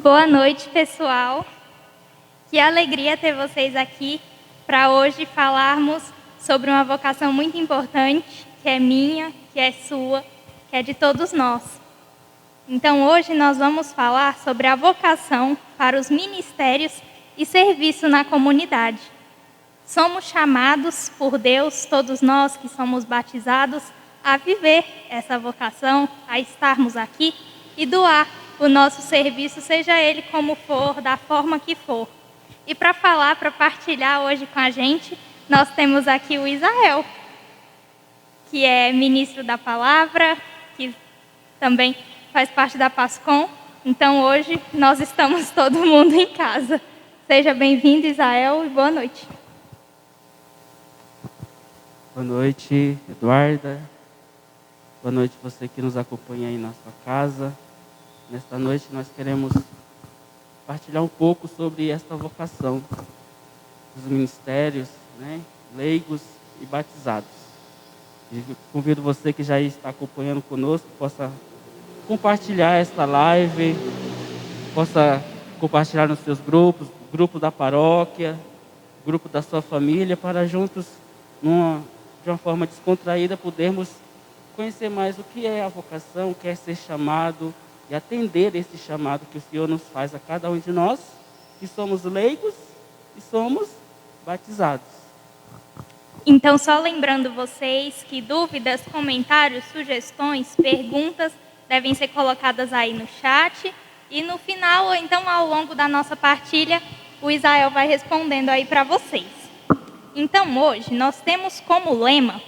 Boa noite, pessoal. Que alegria ter vocês aqui para hoje falarmos sobre uma vocação muito importante, que é minha, que é sua, que é de todos nós. Então, hoje nós vamos falar sobre a vocação para os ministérios e serviço na comunidade. Somos chamados por Deus, todos nós que somos batizados, a viver essa vocação, a estarmos aqui e doar o nosso serviço, seja ele como for, da forma que for. E para falar, para partilhar hoje com a gente, nós temos aqui o Isael, que é ministro da palavra, que também faz parte da PASCOM. Então hoje nós estamos todo mundo em casa. Seja bem-vindo, Isael, e boa noite. Boa noite, Eduarda. Boa noite você que nos acompanha aí na sua casa. Nesta noite nós queremos partilhar um pouco sobre esta vocação dos ministérios, leigos e batizados. E convido você que já está acompanhando conosco, possa compartilhar esta live, possa compartilhar nos seus grupos, grupo da paróquia, grupo da sua família, para juntos, de uma forma descontraída, podermos conhecer mais o que é a vocação, o que é ser chamado e atender esse chamado que o Senhor nos faz a cada um de nós, que somos leigos e somos batizados. Então, só lembrando vocês que dúvidas, comentários, sugestões, perguntas devem ser colocadas aí no chat e no final, ou então ao longo da nossa partilha, o Isael vai respondendo aí para vocês. Então, hoje nós temos como lema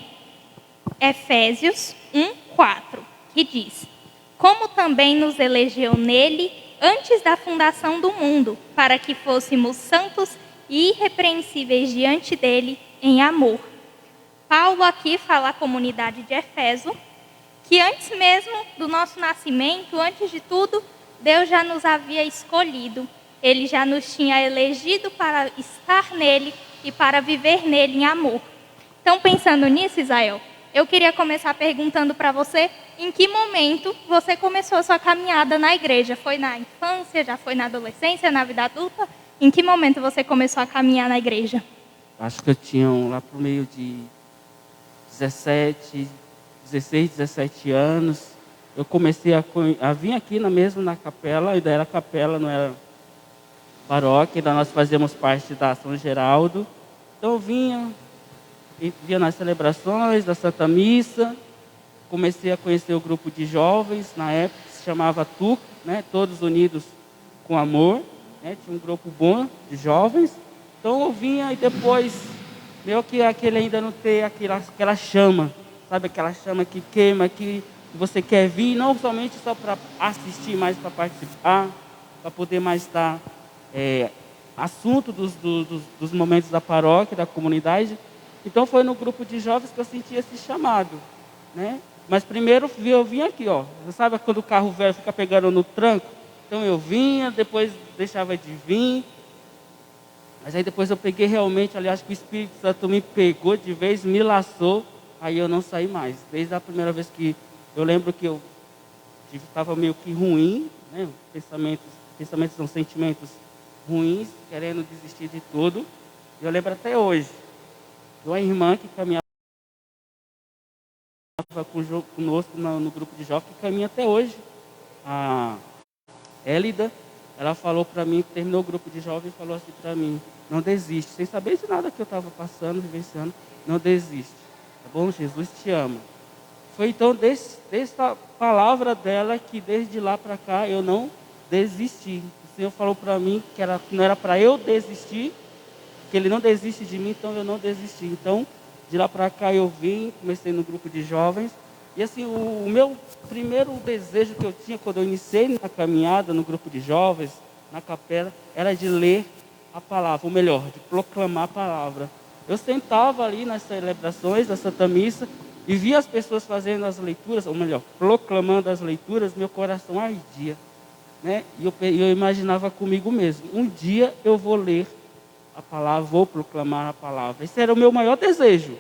Efésios 1:4, que diz: como também nos elegeu nele antes da fundação do mundo, para que fôssemos santos e irrepreensíveis diante dele em amor. Paulo aqui fala à comunidade de Éfeso que antes mesmo do nosso nascimento, antes de tudo, Deus já nos havia escolhido. Ele já nos tinha elegido para estar nele e para viver nele em amor. Então, pensando nisso, Isael, eu queria começar perguntando para você, em que momento você começou a sua caminhada na igreja? Foi na infância, já foi na adolescência, na vida adulta? Em que momento você começou a caminhar na igreja? Acho que eu tinha lá por meio de 16, 17 anos. Eu comecei a vir aqui na capela, ainda era capela, não era paróquia, ainda nós fazíamos parte da São Geraldo. Então eu via nas celebrações da Santa Missa, comecei a conhecer o grupo de jovens, na época se chamava TUC, Todos Unidos com Amor, tinha um grupo bom de jovens. Então eu vinha e depois, meio que aquele ainda não ter aquela chama, sabe, aquela chama que queima, que você quer vir, não somente só para assistir, mas para participar, para poder mais estar assunto dos momentos da paróquia, da comunidade. Então foi no grupo de jovens que eu senti esse chamado, Mas primeiro eu vinha aqui, Você sabe quando o carro velho fica pegando no tranco? Então eu vinha, depois deixava de vir. Mas aí depois eu peguei realmente, acho que o Espírito Santo me pegou de vez, me laçou, aí eu não saí mais. Desde a primeira vez que eu lembro que eu estava meio que ruim, pensamentos são sentimentos ruins, querendo desistir de tudo. Eu lembro até hoje. Uma irmã que caminhava conosco no grupo de jovens, que caminha até hoje, a Élida, ela falou para mim, terminou o grupo de jovens e falou assim para mim: não desiste, sem saber de nada que eu estava passando, vivenciando, não desiste, tá bom? Jesus te ama. Foi então dessa palavra dela que desde lá para cá eu não desisti. O Senhor falou para mim que não era para eu desistir, que Ele não desiste de mim, então eu não desisti. Então, de lá para cá eu vim, comecei no grupo de jovens. E assim, o meu primeiro desejo que eu tinha quando eu iniciei na caminhada no grupo de jovens, na capela, era de ler a palavra, ou melhor, de proclamar a palavra. Eu sentava ali nas celebrações da Santa Missa e via as pessoas fazendo as leituras, ou melhor, proclamando as leituras, meu coração ardia. E eu imaginava comigo mesmo: um dia eu vou ler a palavra, vou proclamar a palavra. Esse era o meu maior desejo.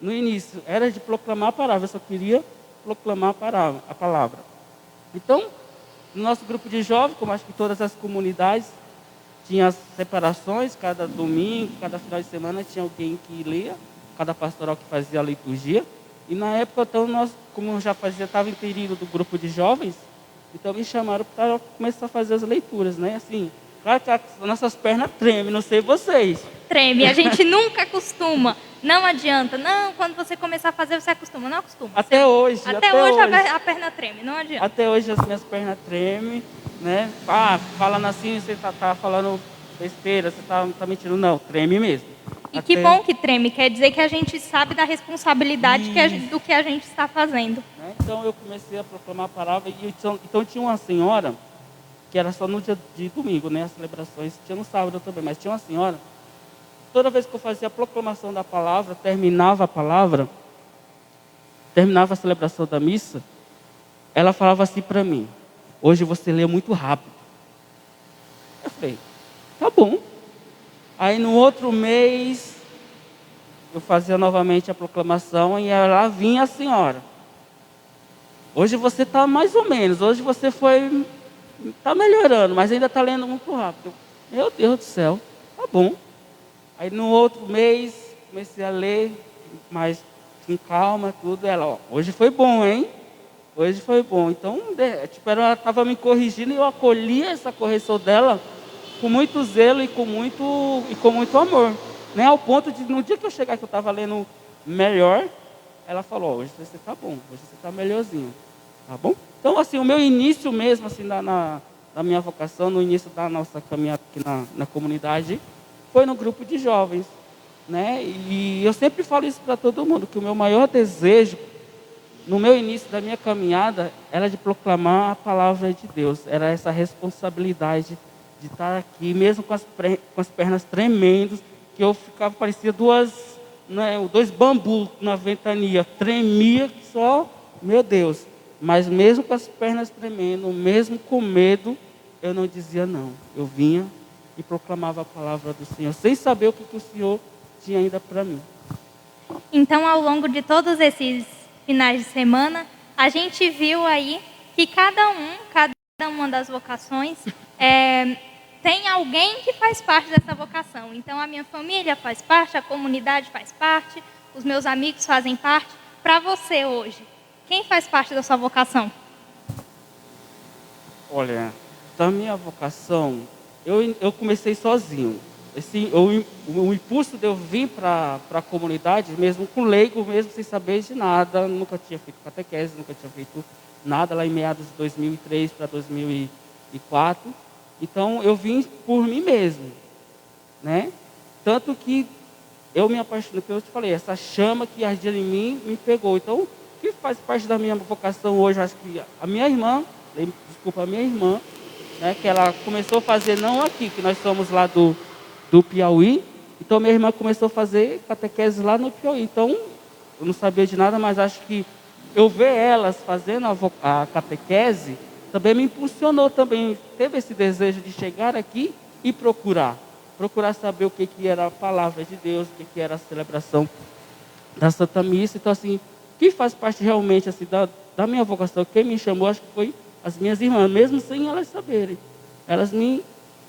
No início, era de proclamar a palavra. Eu só queria proclamar a palavra. Então, No nosso grupo de jovens, como acho que todas as comunidades, tinha as separações, cada domingo, cada final de semana tinha alguém que lia, cada pastoral que fazia a liturgia. E na época, então, nós, como eu já fazia, estava em período do grupo de jovens, então me chamaram para começar a fazer as leituras, né? Assim, claro que as nossas pernas tremem, não sei vocês. Treme, a gente nunca acostuma. Não adianta. Não, quando você começar a fazer, você acostuma. Não acostuma. Até hoje. Até hoje a perna treme, não adianta. Até hoje as minhas pernas tremem, né? Ah, falando assim, você tá falando besteira, você tá mentindo. Não, treme mesmo. E que bom que treme, quer dizer que a gente sabe da responsabilidade do que a gente está fazendo. Né? Então eu comecei a proclamar a palavra, e então tinha uma senhora, que era só no dia de domingo, né? As celebrações, tinha no sábado também, mas tinha uma senhora, toda vez que eu fazia a proclamação da palavra, terminava a celebração da missa, ela falava assim para mim: hoje você lê muito rápido. Eu falei, tá bom. Aí no outro mês, eu fazia novamente a proclamação e lá vinha a senhora: hoje você está mais ou menos, hoje você está melhorando, mas ainda está lendo muito rápido. Meu Deus do céu, tá bom. Aí no outro mês, comecei a ler, mas com calma, tudo. Ela, ó, hoje foi bom, hein? Hoje foi bom. Então, ela estava me corrigindo e eu acolhi essa correção dela com muito zelo e com muito amor. Né? Ao ponto de, no dia que eu chegar, que eu estava lendo melhor, ela falou: hoje você está bom, hoje você está melhorzinho. Tá bom? Então, assim, o meu início mesmo, assim, da minha vocação, no início da nossa caminhada aqui na comunidade, foi no grupo de jovens, né? E eu sempre falo isso para todo mundo, que o meu maior desejo, no meu início da minha caminhada, era de proclamar a palavra de Deus. Era essa responsabilidade de estar aqui, mesmo com as pernas tremendo, que eu ficava, parecia dois bambus na ventania, tremia que só, meu Deus. Mas mesmo com as pernas tremendo, mesmo com medo, eu não dizia não. Eu vinha e proclamava a palavra do Senhor, sem saber o que o Senhor tinha ainda para mim. Então, ao longo de todos esses finais de semana, a gente viu aí que cada uma das vocações tem alguém que faz parte dessa vocação. Então, a minha família faz parte, a comunidade faz parte, os meus amigos fazem parte. Para você hoje, quem faz parte da sua vocação? Olha, da minha vocação, eu comecei sozinho. O impulso de eu vir para a comunidade, mesmo com leigo, mesmo sem saber de nada, nunca tinha feito catequese, nunca tinha feito nada lá em meados de 2003 para 2004. Então, eu vim por mim mesmo, né? Tanto que eu me apaixonei, que eu te falei, essa chama que ardia em mim me pegou. Então, o que faz parte da minha vocação hoje, acho que a minha irmã, né, que ela começou a fazer, não aqui, que nós somos lá do Piauí, então minha irmã começou a fazer catequese lá no Piauí. Então, eu não sabia de nada, mas acho que eu ver elas fazendo a catequese, também me impulsionou, também teve esse desejo de chegar aqui e procurar saber o que era a palavra de Deus, o que era a celebração da Santa Missa. Então, assim, o que faz parte realmente assim, da minha vocação, quem me chamou, acho que foi as minhas irmãs, mesmo sem elas saberem.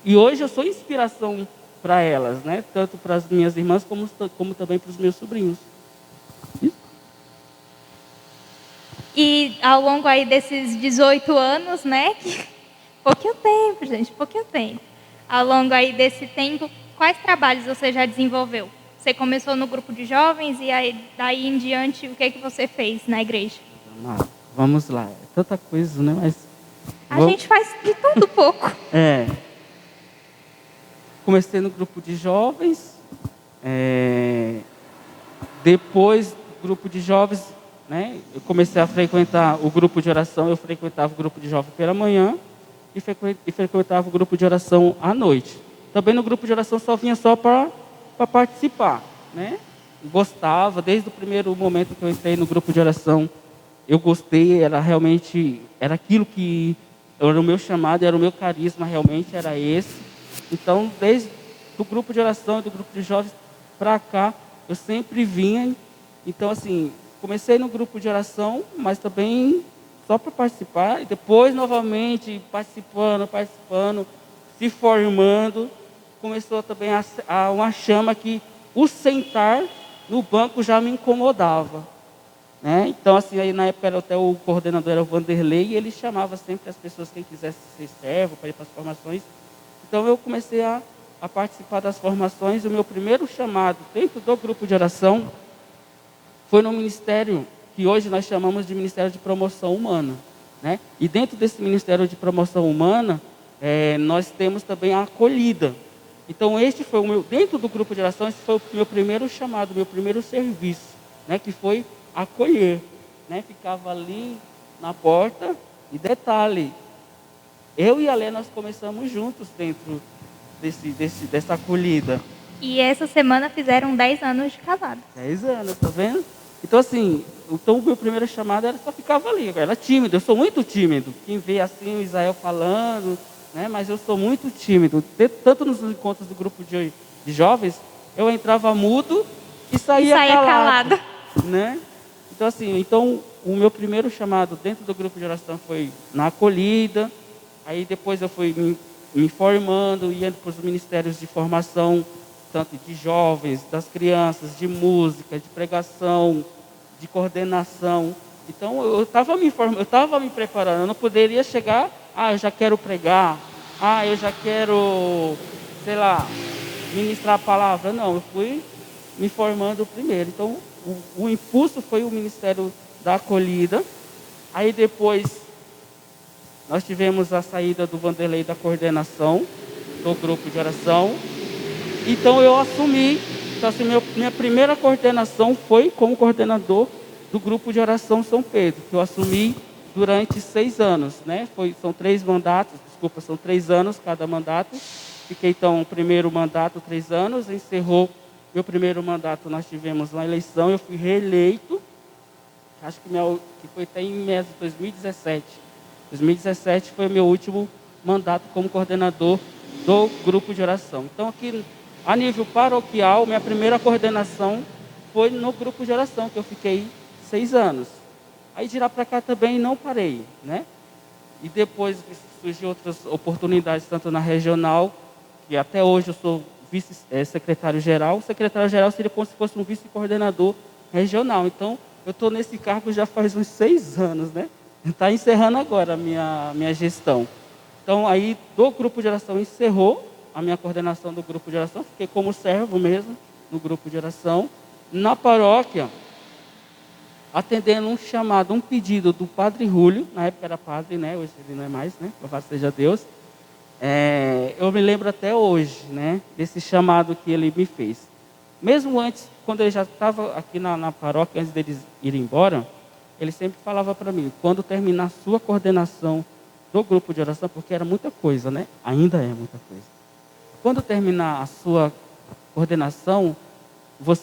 E hoje eu sou inspiração para elas, né? Tanto para as minhas irmãs, como também para os meus sobrinhos. E ao longo aí desses 18 anos, né? Pouquinho tempo, gente, pouquinho tempo. Ao longo aí desse tempo, quais trabalhos você já desenvolveu? Você começou no grupo de jovens e aí, daí em diante, o que você fez na igreja? Vamos lá, é tanta coisa, né? Mas a gente faz de tudo pouco. Comecei no grupo de jovens, depois do grupo de jovens, né, eu comecei a frequentar o grupo de oração. Eu frequentava o grupo de jovens pela manhã e frequentava o grupo de oração à noite. Também no grupo de oração só vinha só para participar, né? Gostava, desde o primeiro momento que eu entrei no grupo de oração, eu gostei, era aquilo que era o meu chamado, era o meu carisma, realmente era esse. Então, desde o grupo de oração e do grupo de jovens para cá, eu sempre vinha. Então, assim, comecei no grupo de oração, mas também só para participar, e depois novamente participando, se formando. Começou também a uma chama que o sentar no banco já me incomodava, né? Então, assim, aí na época até o coordenador era o Vanderlei, e ele chamava sempre as pessoas, quem quisesse ser servo, para ir para as formações. Então, eu comecei a participar das formações. O meu primeiro chamado dentro do grupo de oração foi no ministério que hoje nós chamamos de Ministério de Promoção Humana, né? E dentro desse Ministério de Promoção Humana, nós temos também a acolhida. Então, este foi dentro do grupo de oração, esse foi o meu primeiro chamado, meu primeiro serviço, né? Que foi acolher, né? Ficava ali na porta, e detalhe, eu e a Lé, nós começamos juntos dentro dessa acolhida. E essa semana fizeram 10 anos de casado. 10 anos, tá vendo? Então, assim, o meu primeiro chamado era só ficava ali. Eu era tímido, eu sou muito tímido. Quem vê assim o Israel falando, né? Mas eu sou muito tímido. Tanto nos encontros do grupo de jovens, eu entrava mudo e saía calado, né? Então, assim, o meu primeiro chamado dentro do grupo de oração foi na acolhida. Aí depois eu fui me formando, ia para os ministérios de formação, tanto de jovens, das crianças, de música, de pregação, de coordenação. Então, eu estava me formando, eu estava me preparando. Eu não poderia chegar, eu já quero pregar, eu já quero, sei lá, ministrar a palavra. Não, eu fui me formando primeiro. Então, o impulso foi o Ministério da Acolhida. Aí depois, nós tivemos a saída do Vanderlei da coordenação, do grupo de oração. Então eu assumi, minha primeira coordenação foi como coordenador do grupo de oração São Pedro, que eu assumi durante 6 anos, né? São 3 mandatos, são 3 anos cada mandato. Fiquei então o primeiro mandato 3 anos, encerrou meu primeiro mandato, nós tivemos uma eleição, eu fui reeleito, acho que foi até em 2017. 2017 foi o meu último mandato como coordenador do grupo de oração. Então aqui, a nível paroquial, minha primeira coordenação foi no grupo de oração, que eu fiquei 6 anos. Aí de lá para cá também não parei, né? E depois surgiu outras oportunidades, tanto na regional, que até hoje eu sou vice-secretário-geral. O secretário-geral seria como se fosse um vice-coordenador regional. Então, eu estou nesse cargo já faz uns 6 anos, né? Está encerrando agora a minha gestão. Então, aí do grupo de oração encerrou a minha coordenação do grupo de oração. Fiquei como servo mesmo no grupo de oração. Na paróquia, atendendo um chamado, um pedido do Padre Júlio, na época era padre, né? Hoje ele não é mais, né? Louvado seja Deus. Eu me lembro até hoje, né? Desse chamado que ele me fez. Mesmo antes, quando ele já estava aqui na paróquia, antes deles irem embora, ele sempre falava para mim, quando terminar a sua coordenação do grupo de oração, porque era muita coisa, né? Ainda é muita coisa. Quando terminar a sua coordenação,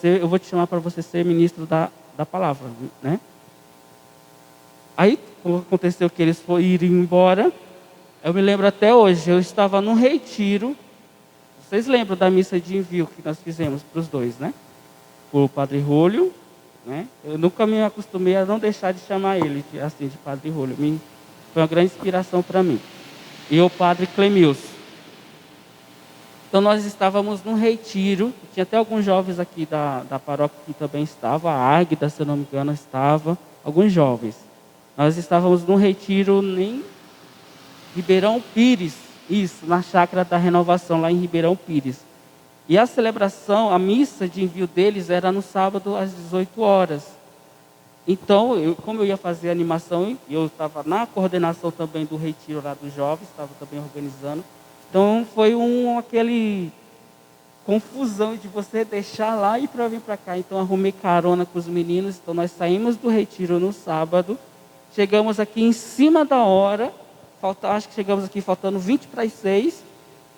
eu vou te chamar para você ser ministro da palavra, né? Aí, como aconteceu que eles foram embora, eu me lembro até hoje, eu estava num retiro. Vocês lembram da missa de envio que nós fizemos para os dois, né? Para o Padre Júlio, né? Eu nunca me acostumei a não deixar de chamar ele assim, de Padre Júlio. Foi uma grande inspiração para mim. E o Padre Clemilson. Então nós estávamos num retiro, tinha até alguns jovens aqui da paróquia que também estavam, a Águida, se eu não me engano, estava, alguns jovens. Nós estávamos num retiro em Ribeirão Pires, isso, na Chácara da Renovação, lá em Ribeirão Pires. E a celebração, a missa de envio deles era no sábado às 18 horas. Então, como eu ia fazer a animação, eu estava na coordenação também do retiro lá dos jovens, estava também organizando. Então, foi aquele confusão de você deixar lá e para vir para cá. Então, arrumei carona com os meninos. Então, nós saímos do retiro no sábado, chegamos aqui em cima da hora, acho que chegamos aqui faltando 20 para as 6.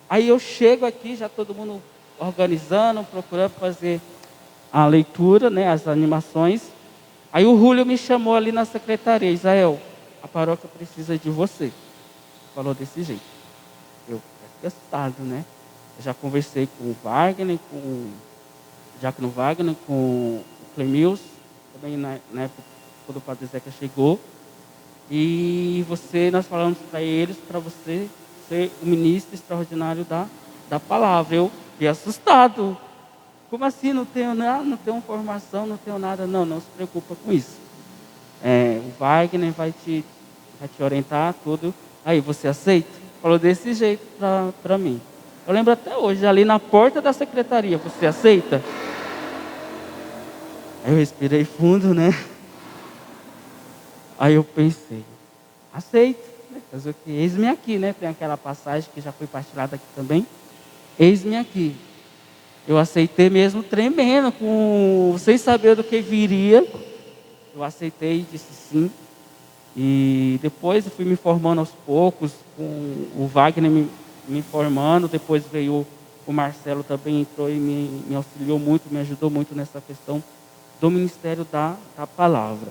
Aí eu chego aqui, já todo mundo organizando, procurando fazer a leitura, né, as animações. Aí o Júlio me chamou ali na secretaria, Israel, a paróquia precisa de você. Falou desse jeito. Eu fiquei assustado, né? Eu já conversei com o Wagner, com o Diácono Wagner, com o Clemilson, também na época quando o Padre Zeca chegou. E nós falamos para eles, para você ser o ministro extraordinário da palavra. Eu fiquei assustado. Como assim? Não tenho nada, não tenho formação, não tenho nada. Não, não se preocupa com isso. O Wagner vai te orientar tudo. Aí, você aceita? Falou desse jeito para mim. Eu lembro até hoje, ali na porta da secretaria, você aceita? Aí eu respirei fundo, né? Aí eu pensei, aceito, né? Fazer o quê? Eis-me aqui, né? Tem aquela passagem que já foi partilhada aqui também. Eis-me aqui. Eu aceitei mesmo tremendo, sem saber do que viria. Eu aceitei e disse sim. E depois eu fui me formando aos poucos, com o Wagner me informando. Depois veio o Marcelo também, entrou e me auxiliou muito, me ajudou muito nessa questão do Ministério da Palavra.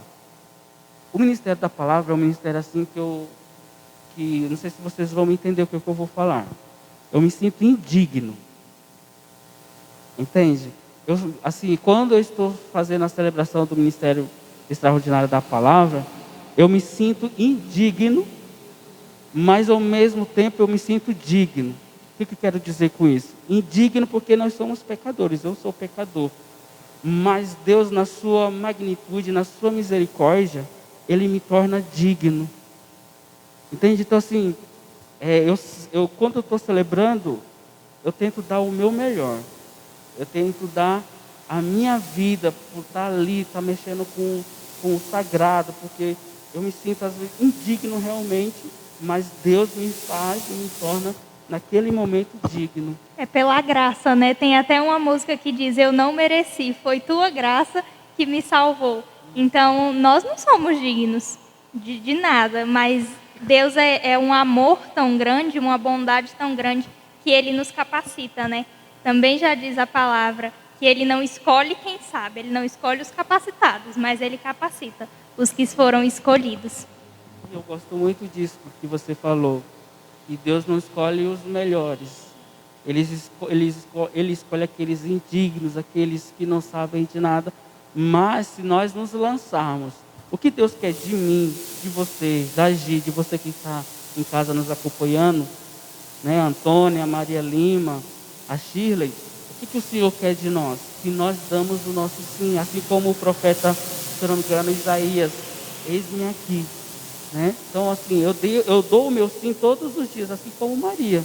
O Ministério da Palavra é um ministério assim que não sei se vocês vão entender o que eu vou falar. Eu me sinto indigno. Entende? Quando eu estou fazendo a celebração do Ministério Extraordinário da Palavra, eu me sinto indigno, mas ao mesmo tempo eu me sinto digno. O que eu quero dizer com isso? Indigno porque nós somos pecadores, eu sou pecador. Mas Deus, na sua magnitude, na sua misericórdia, Ele me torna digno. Entende? Então assim, quando eu estou celebrando, eu tento dar o meu melhor. Eu tento dar a minha vida por estar ali, estar mexendo com o sagrado, porque eu me sinto às vezes indigno realmente, mas Deus me faz e me torna naquele momento digno. É pela graça, né? Tem até uma música que diz: eu não mereci, foi tua graça que me salvou. Então, nós não somos dignos de nada, mas Deus é um amor tão grande, uma bondade tão grande, que Ele nos capacita, né? Também já diz a palavra que Ele não escolhe quem sabe, Ele não escolhe os capacitados, mas Ele capacita os que foram escolhidos. Eu gosto muito disso que você falou, que Deus não escolhe os melhores. Ele escolhe aqueles indignos, aqueles que não sabem de nada. Mas se nós nos lançarmos, o que Deus quer de mim, de você, da Gi, de você que está em casa nos acompanhando, né, a Antônia, a Maria Lima, a Shirley, o que o Senhor quer de nós? Que nós damos o nosso sim, assim como o profeta, se não me engano, Isaías, eis-me aqui. Né? Então assim, eu dou o meu sim todos os dias, assim como Maria.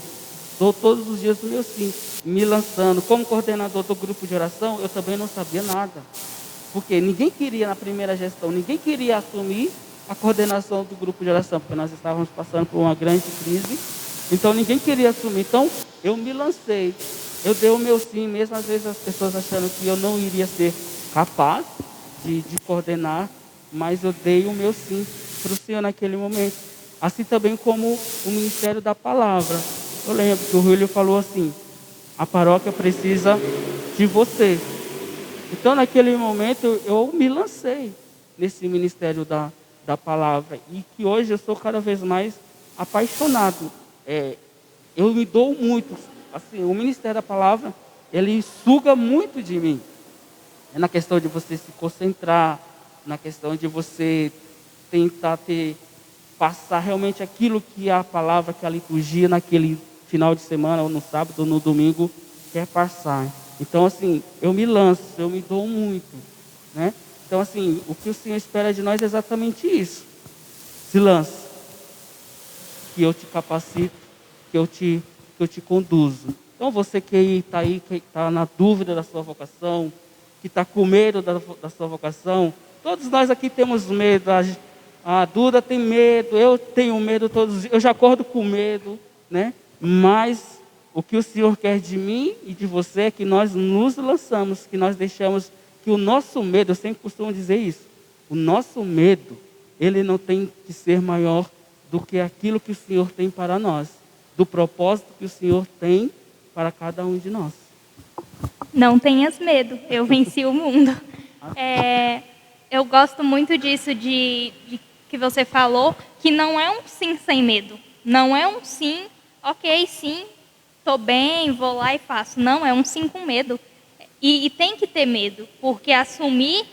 Dou todos os dias o meu sim, me lançando. Como coordenador do grupo de oração, eu também não sabia nada. Porque ninguém queria, na primeira gestão, ninguém queria assumir a coordenação do grupo de oração, porque nós estávamos passando por uma grande crise. Então ninguém queria assumir. Então eu me lancei. Eu dei o meu sim, mesmo às vezes as pessoas achando que eu não iria ser capaz de coordenar, mas eu dei o meu sim para o Senhor naquele momento. Assim também como o Ministério da Palavra. Eu lembro que o Júlio falou assim: a paróquia precisa de você. Então naquele momento eu me lancei nesse Ministério da Palavra. E que hoje eu sou cada vez mais apaixonado. Eu me dou muito. Assim, o Ministério da Palavra, ele suga muito de mim. É na questão de você se concentrar, na questão de você tentar passar realmente aquilo que a palavra, que a liturgia naquele final de semana, ou no sábado, ou no domingo, quer passar. Então, assim, eu me lanço, eu me dou muito, né? Então, assim, o que o Senhor espera de nós é exatamente isso. Se lance, que eu te capacito, que eu te conduzo. Então, você que está aí, que está na dúvida da sua vocação, que está com medo da sua vocação, todos nós aqui temos medo. A Duda tem medo, eu tenho medo todos os dias, eu já acordo com medo, né? Mas o que o Senhor quer de mim e de você é que nós nos lançamos, que nós deixamos que o nosso medo, eu sempre costumo dizer isso, o nosso medo, ele não tem que ser maior do que aquilo que o Senhor tem para nós, do propósito que o Senhor tem para cada um de nós. Não tenhas medo, eu venci o mundo. Eu gosto muito disso de que você falou, que não é um sim sem medo. Não é um sim, ok, sim, estou bem, vou lá e faço. Não, é um sim com medo. E tem que ter medo, porque assumir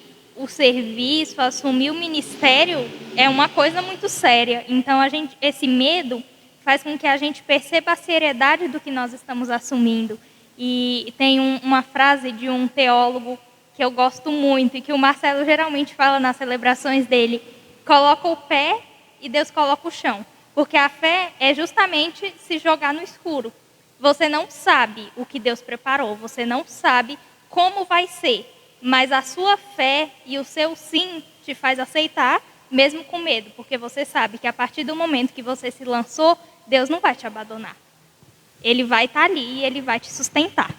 o serviço, assumir o ministério, é uma coisa muito séria. Então, esse medo faz com que a gente perceba a seriedade do que nós estamos assumindo. E tem uma frase de um teólogo que eu gosto muito e que o Marcelo geralmente fala nas celebrações dele: coloca o pé e Deus coloca o chão. Porque a fé é justamente se jogar no escuro. Você não sabe o que Deus preparou, você não sabe como vai ser, mas a sua fé e o seu sim te faz aceitar, mesmo com medo, porque você sabe que a partir do momento que você se lançou, Deus não vai te abandonar. Ele vai estar ali e Ele vai te sustentar.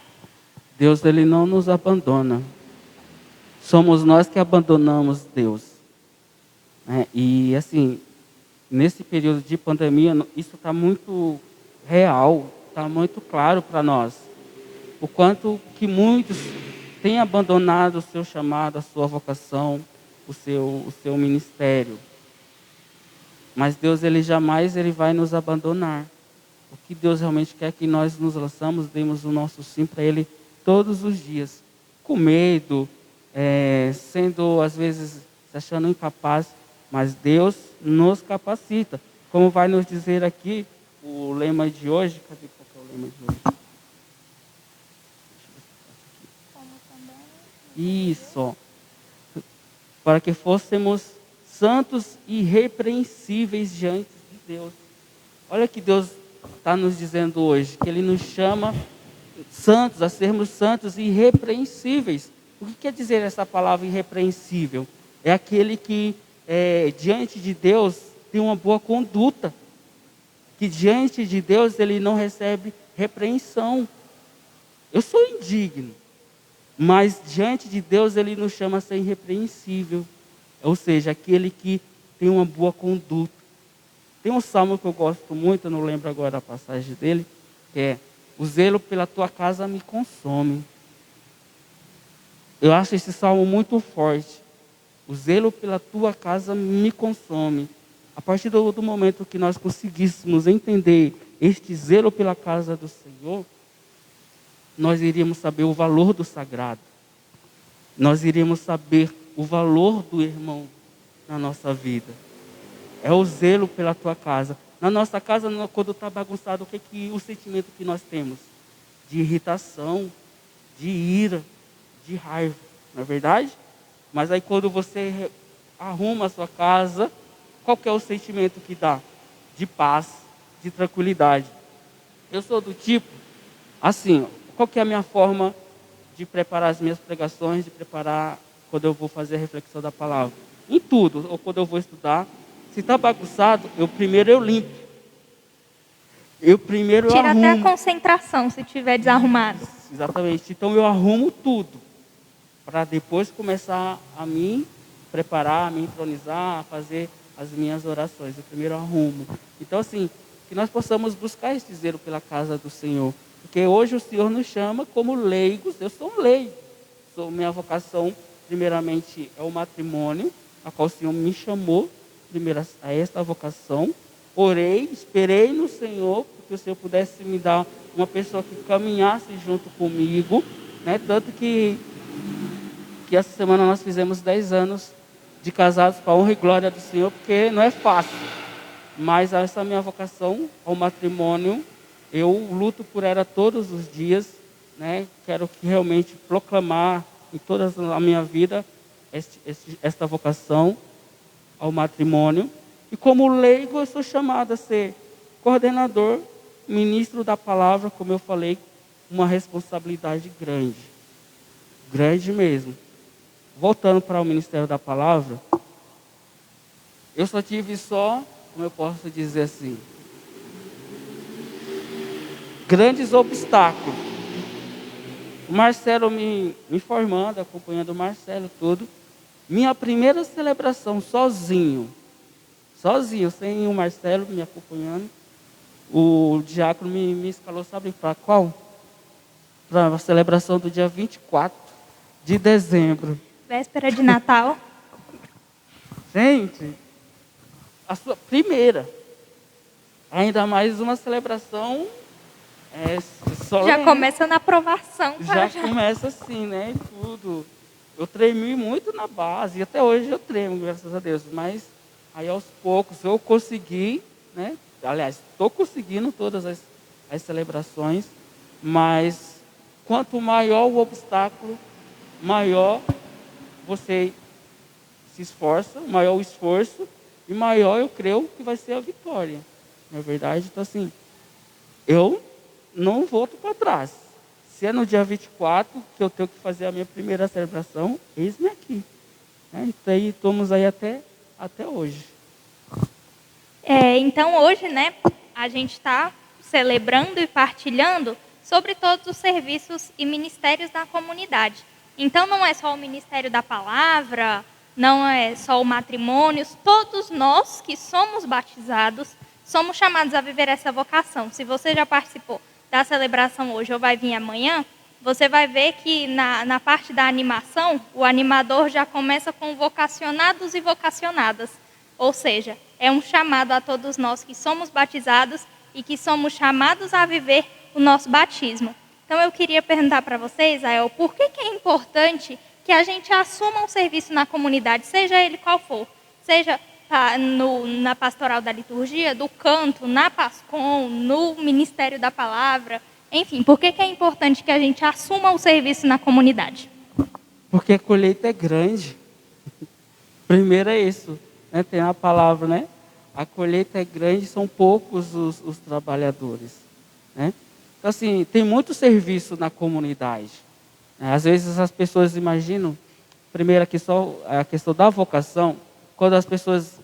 Deus, Ele não nos abandona. Somos nós que abandonamos Deus. E assim, nesse período de pandemia, isso está muito real, está muito claro para nós. O quanto que muitos têm abandonado o seu chamado, a sua vocação, o seu ministério. Mas Deus, Ele jamais vai nos abandonar. O que Deus realmente quer é que nós nos lançamos, demos o nosso sim para Ele todos os dias. Com medo, sendo às vezes se achando incapaz, mas Deus nos capacita. Como vai nos dizer aqui o lema de hoje. Cadê qual que é o lema de hoje? Isso. Para que fôssemos santos e irrepreensíveis diante de Deus. Olha que Deus está nos dizendo hoje, que Ele nos chama santos, a sermos santos e irrepreensíveis. O que quer dizer essa palavra irrepreensível? É aquele que diante de Deus tem uma boa conduta, que diante de Deus ele não recebe repreensão. Eu sou indigno, mas diante de Deus ele nos chama a ser irrepreensível, ou seja, aquele que tem uma boa conduta. Tem um salmo que eu gosto muito, eu não lembro agora a passagem dele, que é: o zelo pela tua casa me consome. Eu acho esse salmo muito forte. O zelo pela tua casa me consome. A partir do momento que nós conseguíssemos entender este zelo pela casa do Senhor, nós iríamos saber o valor do sagrado. Nós iríamos saber o valor do irmão na nossa vida. É o zelo pela tua casa. Na nossa casa, quando está bagunçado, o sentimento que nós temos? De irritação, de ira, de raiva, não é verdade? Mas aí quando você arruma a sua casa, qual que é o sentimento que dá? De paz, de tranquilidade. Eu sou do tipo, assim, qual que é a minha forma de preparar as minhas pregações, de preparar quando eu vou fazer a reflexão da palavra? Em tudo, ou quando eu vou estudar, se está bagunçado, eu primeiro limpo. Eu primeiro Tira arrumo. até a concentração se estiver desarrumado. Exatamente. Então eu arrumo tudo, para depois começar a me preparar, a me entronizar, a fazer as minhas orações. Eu primeiro arrumo. Então assim, que nós possamos buscar esse zelo pela casa do Senhor. Porque hoje o Senhor nos chama como leigos. Eu sou um leigo. Minha vocação, primeiramente, é o matrimônio, a qual o Senhor me chamou primeiro a esta vocação. Orei, esperei no Senhor, porque o Senhor pudesse me dar uma pessoa que caminhasse junto comigo, né? Tanto que essa semana nós fizemos 10 anos de casados para a honra e glória do Senhor, porque não é fácil. Mas essa minha vocação ao matrimônio, eu luto por ela todos os dias, né? Quero que realmente proclamar em toda a minha vida esta vocação ao matrimônio. E como leigo, eu sou chamado a ser coordenador, ministro da palavra, como eu falei, uma responsabilidade grande. Grande mesmo. Voltando para o ministério da palavra, eu só tive como eu posso dizer assim, grandes obstáculos. O Marcelo me informando, acompanhando o Marcelo, tudo. Minha primeira celebração sozinho, sem o Marcelo me acompanhando, o diácono me escalou, sabe para qual? Para a celebração do dia 24 de dezembro. Véspera de Natal. Gente, a sua primeira. Ainda mais uma celebração Já começa na aprovação. Já começa assim, né? Tudo. eu tremi muito na base, e até hoje eu tremo, graças a Deus. Mas aí aos poucos eu consegui, né? Aliás, estou conseguindo todas as celebrações, mas quanto maior o obstáculo, maior você se esforça, maior o esforço, e maior eu creio que vai ser a vitória. Não é verdade? Então assim, eu não volto para trás. Se é no dia 24 que eu tenho que fazer a minha primeira celebração, eis-me aqui. Né? Então aí estamos aí até hoje. Então hoje, né, a gente está celebrando e partilhando sobre todos os serviços e ministérios da comunidade. Então não é só o ministério da palavra, não é só o matrimônio, todos nós que somos batizados somos chamados a viver essa vocação. Se você já participou da celebração hoje ou vai vir amanhã, você vai ver que na parte da animação, o animador já começa com vocacionados e vocacionadas. Ou seja, é um chamado a todos nós que somos batizados e que somos chamados a viver o nosso batismo. Então eu queria perguntar para vocês, Ael, por que é importante que a gente assuma um serviço na comunidade, seja ele qual for, seja na pastoral da liturgia, do canto, na PASCOM, no Ministério da Palavra, enfim, por que é importante que a gente assuma o serviço na comunidade? Porque a colheita é grande. Primeiro é isso, né? Tem a palavra, né? A colheita é grande, são poucos os trabalhadores, né? Então assim, tem muito serviço na comunidade. Às vezes as pessoas imaginam, primeiro aqui só a questão da vocação, quando as pessoas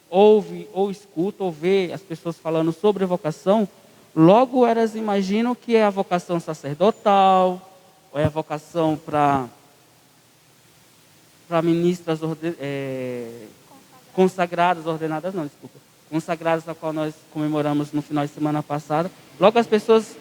ouvem ou escutam ou vê as pessoas falando sobre vocação, logo elas imaginam que é a vocação sacerdotal, ou é a vocação para ministras consagradas, ordenadas não, desculpa, consagradas, a qual nós comemoramos no final de semana passada. Logo as pessoas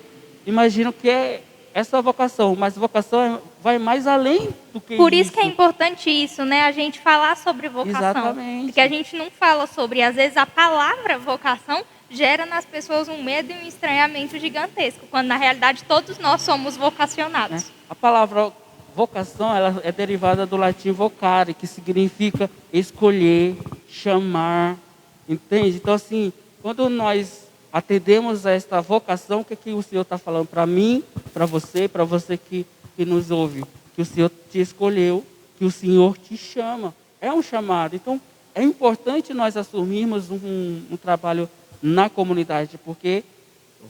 imaginam que é essa vocação, mas vocação vai mais além do que isso. Por isso que é importante isso, né? A gente falar sobre vocação. Exatamente. Porque a gente não fala sobre, às vezes a palavra vocação gera nas pessoas um medo e um estranhamento gigantesco, quando na realidade todos nós somos vocacionados. A palavra vocação, ela é derivada do latim vocare, que significa escolher, chamar, entende? Então assim, quando nós atendemos a esta vocação, o que o Senhor está falando para mim, para você que nos ouve? Que o Senhor te escolheu, que o Senhor te chama. É um chamado. Então, é importante nós assumirmos um trabalho na comunidade, porque,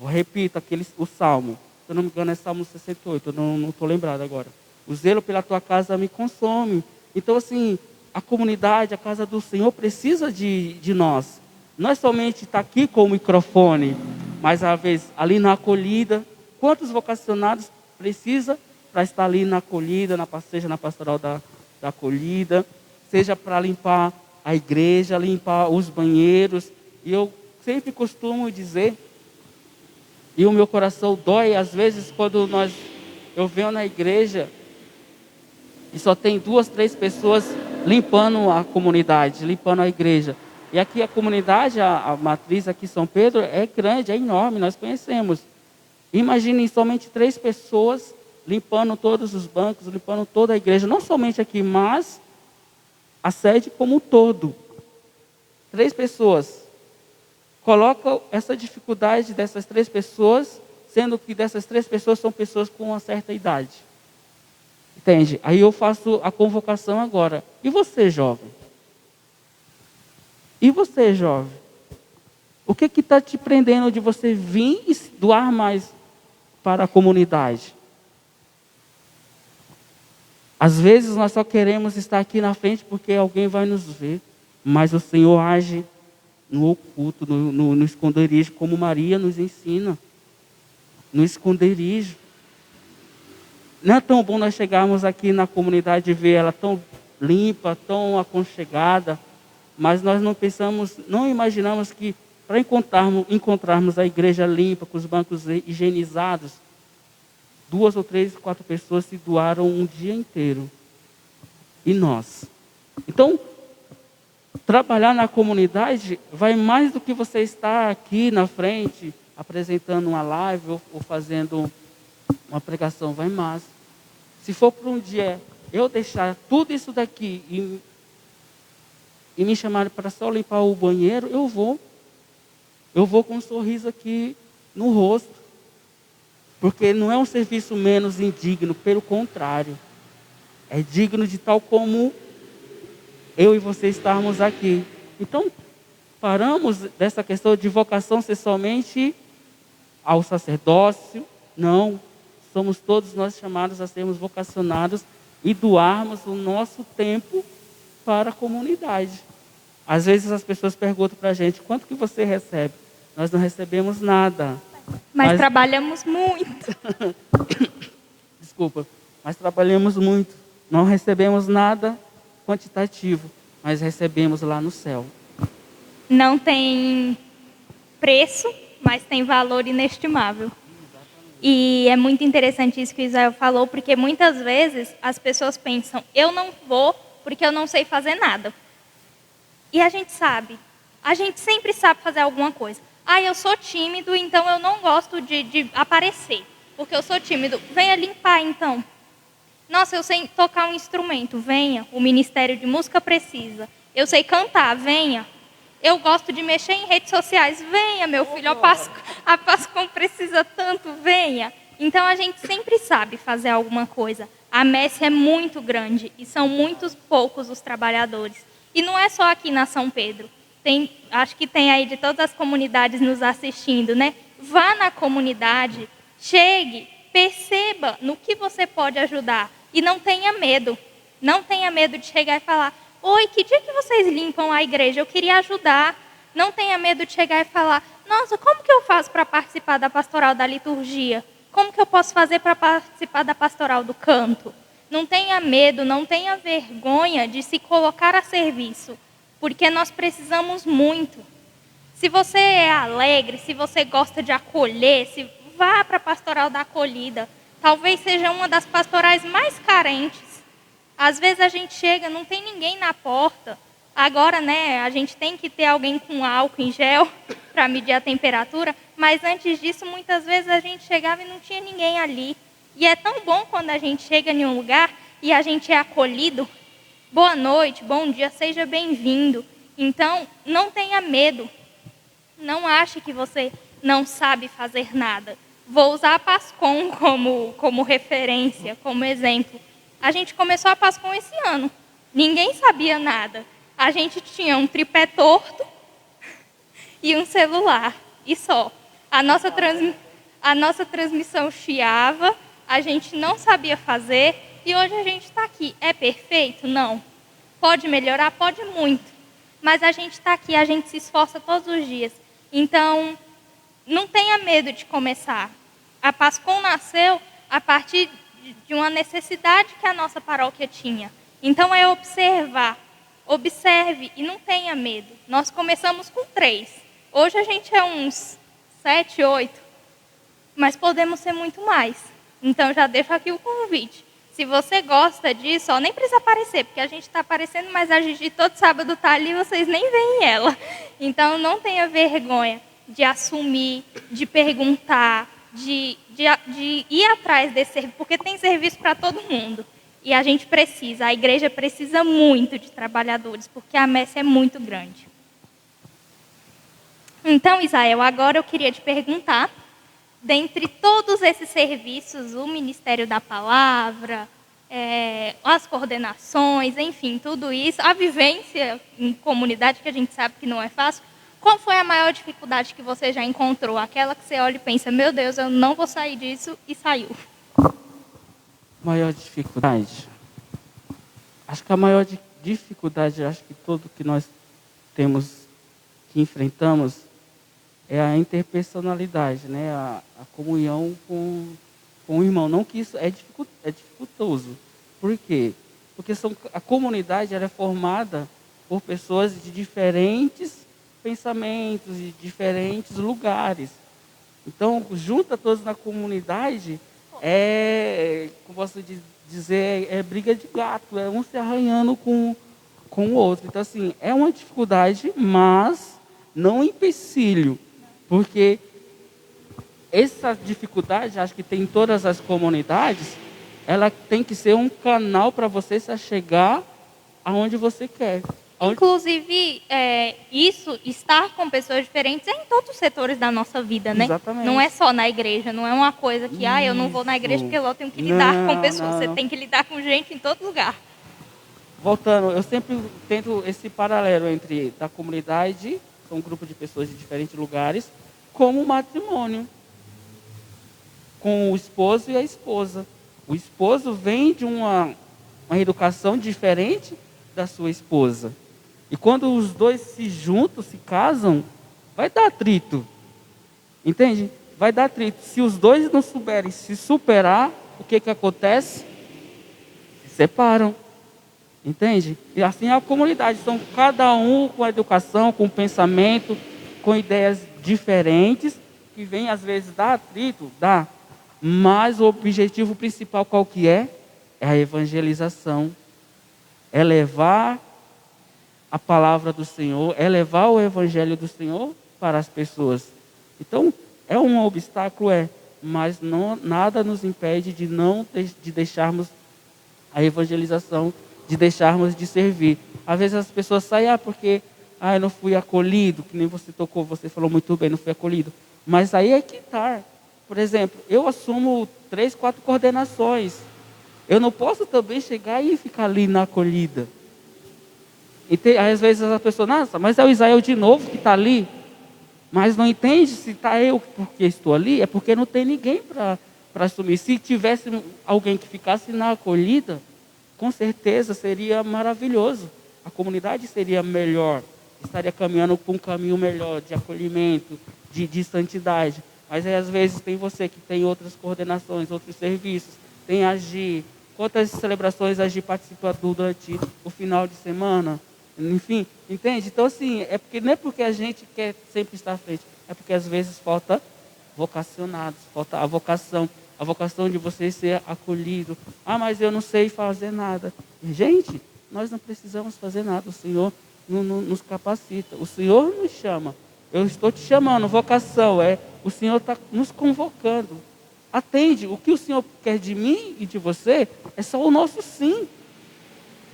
eu repito, o Salmo, se eu não me engano é Salmo 68, eu não estou lembrado agora. O zelo pela tua casa me consome. Então, assim, a comunidade, a casa do Senhor precisa de nós. Não é somente estar aqui com o microfone, mas às vezes ali na acolhida. Quantos vocacionados precisa para estar ali na acolhida, seja na pastoral da acolhida, seja para limpar a igreja, limpar os banheiros. E eu sempre costumo dizer, e o meu coração dói às vezes quando eu venho na igreja e só tem 2, 3 pessoas limpando a comunidade, limpando a igreja. E aqui a comunidade, a matriz aqui em São Pedro, é grande, é enorme, nós conhecemos. Imaginem somente 3 pessoas limpando todos os bancos, limpando toda a igreja, não somente aqui, mas a sede como um todo. 3 pessoas. Coloca essa dificuldade dessas 3 pessoas, sendo que dessas 3 pessoas são pessoas com uma certa idade. Entende? Aí eu faço a convocação agora. E você, jovem? E você, jovem? O que está te prendendo de você vir e doar mais para a comunidade? Às vezes nós só queremos estar aqui na frente porque alguém vai nos ver. Mas o Senhor age no oculto, no esconderijo, como Maria nos ensina. No esconderijo. Não é tão bom nós chegarmos aqui na comunidade e ver ela tão limpa, tão aconchegada. Mas nós não imaginamos que para encontrarmos a igreja limpa, com os bancos higienizados, 2 ou 3, 4 pessoas se doaram um dia inteiro. E nós? Então, trabalhar na comunidade vai mais do que você estar aqui na frente, apresentando uma live ou fazendo uma pregação, vai mais. Se for por um dia eu deixar tudo isso daqui e me chamarem para só limpar o banheiro, eu vou. Eu vou com um sorriso aqui no rosto. Porque não é um serviço menos indigno, pelo contrário. É digno de tal como eu e você estarmos aqui. Então, paramos dessa questão de vocação ser somente ao sacerdócio. Não, somos todos nós chamados a sermos vocacionados e doarmos o nosso tempo para a comunidade. Às vezes as pessoas perguntam para a gente, quanto que você recebe? Nós não recebemos nada. Mas trabalhamos muito. Desculpa, mas trabalhamos muito. Não recebemos nada quantitativo, mas recebemos lá no céu. Não tem preço, mas tem valor inestimável. E é muito interessante isso que o Israel falou, porque muitas vezes as pessoas pensam, eu não vou porque eu não sei fazer nada. E a gente sempre sabe fazer alguma coisa. Eu sou tímido, então eu não gosto de aparecer, porque eu sou tímido. Venha limpar, então. Nossa, eu sei tocar um instrumento, venha. O Ministério de Música precisa. Eu sei cantar, venha. Eu gosto de mexer em redes sociais, venha, meu filho. A Pascom precisa tanto, venha. Então a gente sempre sabe fazer alguma coisa. A messe é muito grande e são muitos poucos os trabalhadores. E não é só aqui na São Pedro. Acho que tem aí de todas as comunidades nos assistindo, né? Vá na comunidade, chegue, perceba no que você pode ajudar. E não tenha medo. Não tenha medo de chegar e falar, oi, que dia que vocês limpam a igreja? Eu queria ajudar. Não tenha medo de chegar e falar, nossa, como que eu faço para participar da pastoral da liturgia? Como que eu posso fazer para participar da pastoral do canto? Não tenha medo, não tenha vergonha de se colocar a serviço, porque nós precisamos muito. Se você é alegre, se você gosta de acolher, vá para a pastoral da acolhida. Talvez seja uma das pastorais mais carentes. Às vezes a gente chega, não tem ninguém na porta. Agora, né, a gente tem que ter alguém com álcool em gel para medir a temperatura, mas antes disso, muitas vezes a gente chegava e não tinha ninguém ali. E é tão bom quando a gente chega em um lugar e a gente é acolhido. Boa noite, bom dia, seja bem-vindo. Então, não tenha medo. Não ache que você não sabe fazer nada. Vou usar a Pascom como referência, como exemplo. A gente começou a Pascom esse ano. Ninguém sabia nada. A gente tinha um tripé torto e um celular. E só. A nossa transmissão chiava. A gente não sabia fazer. E hoje a gente está aqui. É perfeito? Não. Pode melhorar? Pode muito. Mas a gente está aqui. A gente se esforça todos os dias. Então, não tenha medo de começar. A Pascom nasceu a partir de uma necessidade que a nossa paróquia tinha. Então, é observar. Observe e não tenha medo. Nós começamos com 3. Hoje a gente é uns 7, 8. Mas podemos ser muito mais. Então, já deixo aqui o convite. Se você gosta disso, nem precisa aparecer, porque a gente está aparecendo, mas a Gigi todo sábado está ali e vocês nem veem ela. Então, não tenha vergonha de assumir, de perguntar, de ir atrás desse serviço, porque tem serviço para todo mundo. E a gente precisa, a igreja precisa muito de trabalhadores, porque a messe é muito grande. Então, Isael, agora eu queria te perguntar, dentre todos esses serviços, o Ministério da Palavra, as coordenações, enfim, tudo isso, a vivência em comunidade, que a gente sabe que não é fácil, qual foi a maior dificuldade que você já encontrou? Aquela que você olha e pensa, meu Deus, eu não vou sair disso, e saiu. Maior dificuldade? Acho que a maior dificuldade, acho que tudo que nós temos, que enfrentamos, é a interpersonalidade, né? A comunhão com o irmão. Não que isso é dificultoso. Por quê? Porque a comunidade ela é formada por pessoas de diferentes pensamentos, de diferentes lugares. Então, junta todos na comunidade, como posso dizer, é briga de gato, é um se arranhando com o outro. Então, assim, é uma dificuldade, mas não um empecilho, porque essa dificuldade, acho que tem em todas as comunidades, ela tem que ser um canal para você se chegar aonde você quer. Inclusive, isso, estar com pessoas diferentes é em todos os setores da nossa vida, né? Exatamente. Não é só na igreja, não é uma coisa que, eu não vou na igreja porque eu tenho que lidar com pessoas. Você tem que lidar com gente em todo lugar. Voltando, eu sempre tento esse paralelo entre da comunidade, são um grupo de pessoas de diferentes lugares, como o matrimônio, com o esposo e a esposa. O esposo vem de uma educação diferente da sua esposa. E quando os dois se juntam, se casam, vai dar atrito. Entende? Vai dar atrito. Se os dois não souberem se superar, o que acontece? Se separam. Entende? E assim é a comunidade. São cada um com a educação, com o pensamento, com ideias diferentes, que vem às vezes dar atrito, dá. Mas o objetivo principal qual que é? É a evangelização. É levar a palavra do Senhor, é levar o evangelho do Senhor para as pessoas. Então, é um obstáculo, mas nada nos impede de deixarmos a evangelização, de deixarmos de servir. Às vezes as pessoas saem, porque eu não fui acolhido, que nem você tocou, você falou muito bem, não fui acolhido. Mas aí é que está. Por exemplo, eu assumo 3, 4 coordenações. Eu não posso também chegar e ficar ali na acolhida. E às vezes a pessoa, nossa, mas é o Israel de novo que está ali. Mas não entende se está eu porque estou ali, é porque não tem ninguém para assumir. Se tivesse alguém que ficasse na acolhida, com certeza seria maravilhoso. A comunidade seria melhor, estaria caminhando por um caminho melhor de acolhimento, de santidade. Mas aí, às vezes tem você que tem outras coordenações, outros serviços, tem Agir. Quantas celebrações Agir participa durante o final de semana? Enfim, entende? Então, assim, não é porque a gente quer sempre estar à frente, é porque às vezes falta vocacionados, falta a vocação de você ser acolhido. Mas eu não sei fazer nada. Gente, nós não precisamos fazer nada, o Senhor nos capacita, o Senhor nos chama. Eu estou te chamando, vocação, o Senhor está nos convocando. Atende, o que o Senhor quer de mim e de você é só o nosso sim.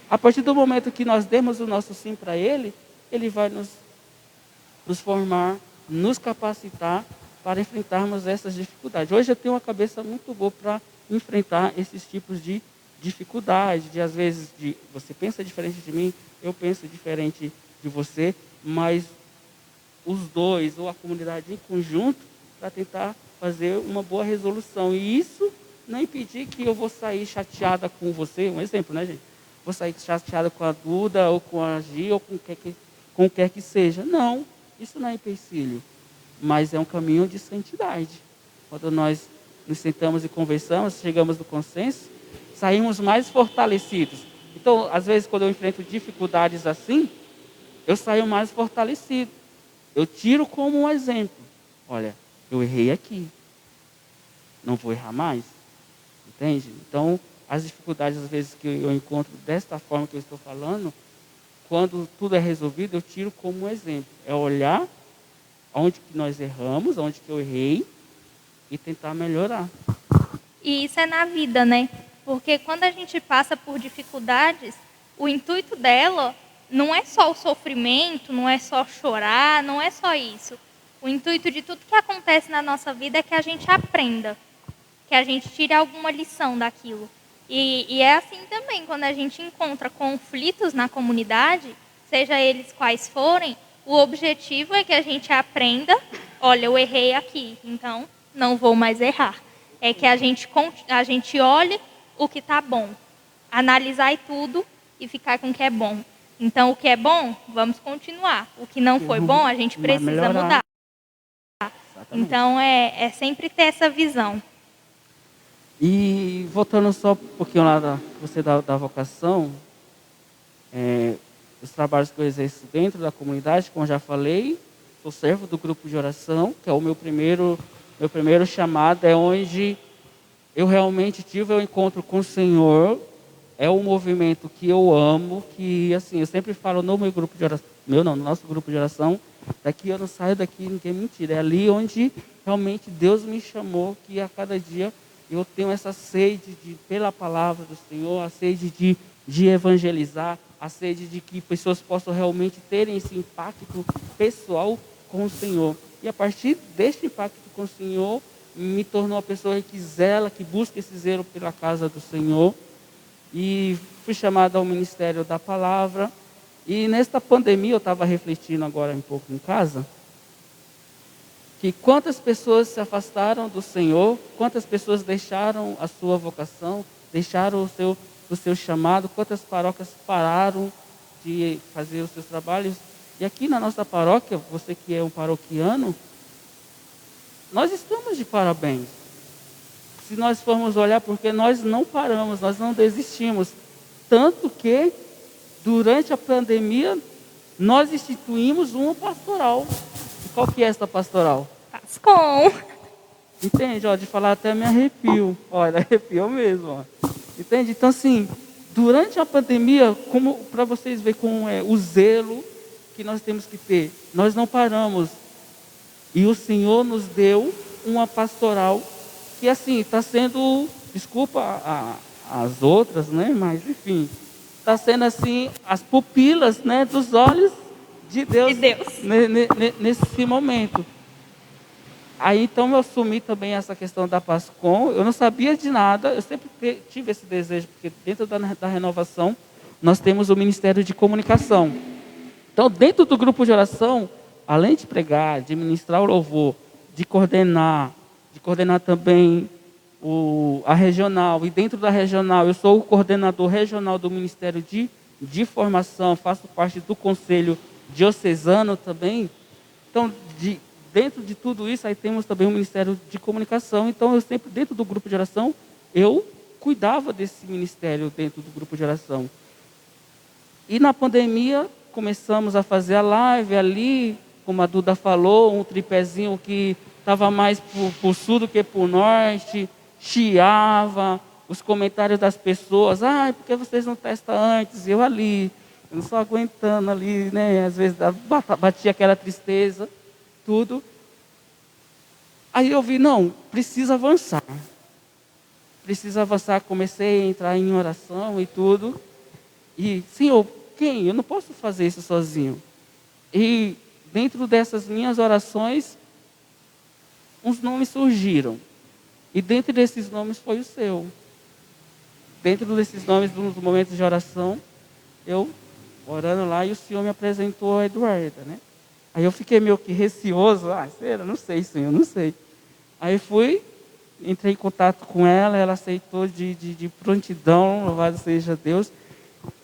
A partir do momento que nós demos o nosso sim para Ele, Ele vai nos formar, nos capacitar para enfrentarmos essas dificuldades. Hoje eu tenho uma cabeça muito boa para enfrentar esses tipos de dificuldade, às vezes você pensa diferente de mim, eu penso diferente de você, mas os dois ou a comunidade em conjunto para tentar fazer uma boa resolução. E isso não impedir que eu vou sair chateada com você, um exemplo, né, gente? Vou sair chateada com a Duda, ou com a Agi, ou com o que quer que seja. Não, isso não é empecilho, mas é um caminho de santidade. Quando nós nos sentamos e conversamos, chegamos no consenso, saímos mais fortalecidos. Então, às vezes, quando eu enfrento dificuldades assim, eu saio mais fortalecido. Eu tiro como um exemplo. Olha, eu errei aqui. Não vou errar mais. Entende? Então, as dificuldades, às vezes, que eu encontro desta forma que eu estou falando, quando tudo é resolvido, eu tiro como um exemplo. É olhar onde que nós erramos, onde que eu errei, e tentar melhorar. E isso é na vida, né? Porque quando a gente passa por dificuldades, o intuito dela não é só o sofrimento, não é só chorar, não é só isso. O intuito de tudo que acontece na nossa vida é que a gente aprenda, que a gente tire alguma lição daquilo. E é assim também, quando a gente encontra conflitos na comunidade, seja eles quais forem, o objetivo é que a gente aprenda, olha, eu errei aqui, então não vou mais errar. É que a gente olhe o que está bom, analisar tudo e ficar com o que é bom. Então, o que é bom, vamos continuar. O que não foi bom, a gente precisa mudar. Exatamente. Então, é sempre ter essa visão. E voltando só um pouquinho lá da vocação, os trabalhos que eu exerço dentro da comunidade, como eu já falei, sou servo do grupo de oração, que é o meu primeiro chamado, é onde eu realmente tive o encontro com o Senhor. É um movimento que eu amo, que assim, eu sempre falo no meu grupo de oração, no nosso grupo de oração, daqui eu não saio daqui, ninguém mentira. É ali onde realmente Deus me chamou, que a cada dia Eu tenho essa sede pela palavra do Senhor, a sede de evangelizar, a sede de que pessoas possam realmente terem esse impacto pessoal com o Senhor. E a partir deste impacto com o Senhor, me tornou uma pessoa que zela, que busca esse zelo pela casa do Senhor. E fui chamado ao ministério da palavra. E nesta pandemia, eu estava refletindo agora um pouco em casa, que quantas pessoas se afastaram do Senhor, quantas pessoas deixaram a sua vocação, deixaram o seu chamado, quantas paróquias pararam de fazer os seus trabalhos. E aqui na nossa paróquia, você que é um paroquiano, nós estamos de parabéns. Se nós formos olhar, porque nós não paramos, nós não desistimos. Tanto que, durante a pandemia, nós instituímos uma pastoral. E qual que é essa pastoral? Pascom. Entende? Ó, de falar até me arrepio. Olha, arrepiou mesmo. Ó. Entende? Então, assim, durante a pandemia, como para vocês verem como é o zelo que nós temos que ter. Nós não paramos. E o Senhor nos deu uma pastoral que, assim, está sendo, desculpa as outras, né? Mas, enfim, está sendo, assim, as pupilas, né, dos olhos de Deus, nesse momento. Aí, então, eu assumi também essa questão da Pascom. Eu não sabia de nada, eu sempre tive esse desejo, porque dentro da renovação, nós temos o Ministério de Comunicação. Então, dentro do grupo de oração, além de pregar, de ministrar o louvor, de coordenar também a regional, e dentro da regional, eu sou o coordenador regional do Ministério de Formação, faço parte do Conselho Diocesano também. Então, dentro de tudo isso, aí temos também o Ministério de Comunicação. Então, eu sempre, dentro do grupo de oração, eu cuidava desse ministério dentro do grupo de oração. E na pandemia, começamos a fazer a live ali, como a Duda falou, um tripézinho que estava mais para o sul do que para o norte, chiava, os comentários das pessoas, por que vocês não testam antes? Eu ali, eu não só aguentando ali, né? Às vezes batia aquela tristeza, tudo. Aí eu vi, não, precisa avançar. Comecei a entrar em oração e tudo. E, Senhor, quem? Eu não posso fazer isso sozinho. E dentro dessas minhas orações, uns nomes surgiram. E dentro desses nomes foi o seu. Dentro desses nomes, nos momentos de oração, eu orando lá e o Senhor me apresentou a Eduarda, né? Aí eu fiquei meio que receoso. Será? Não sei, Senhor, não sei. Aí entrei em contato com ela, ela aceitou de prontidão, louvado seja Deus.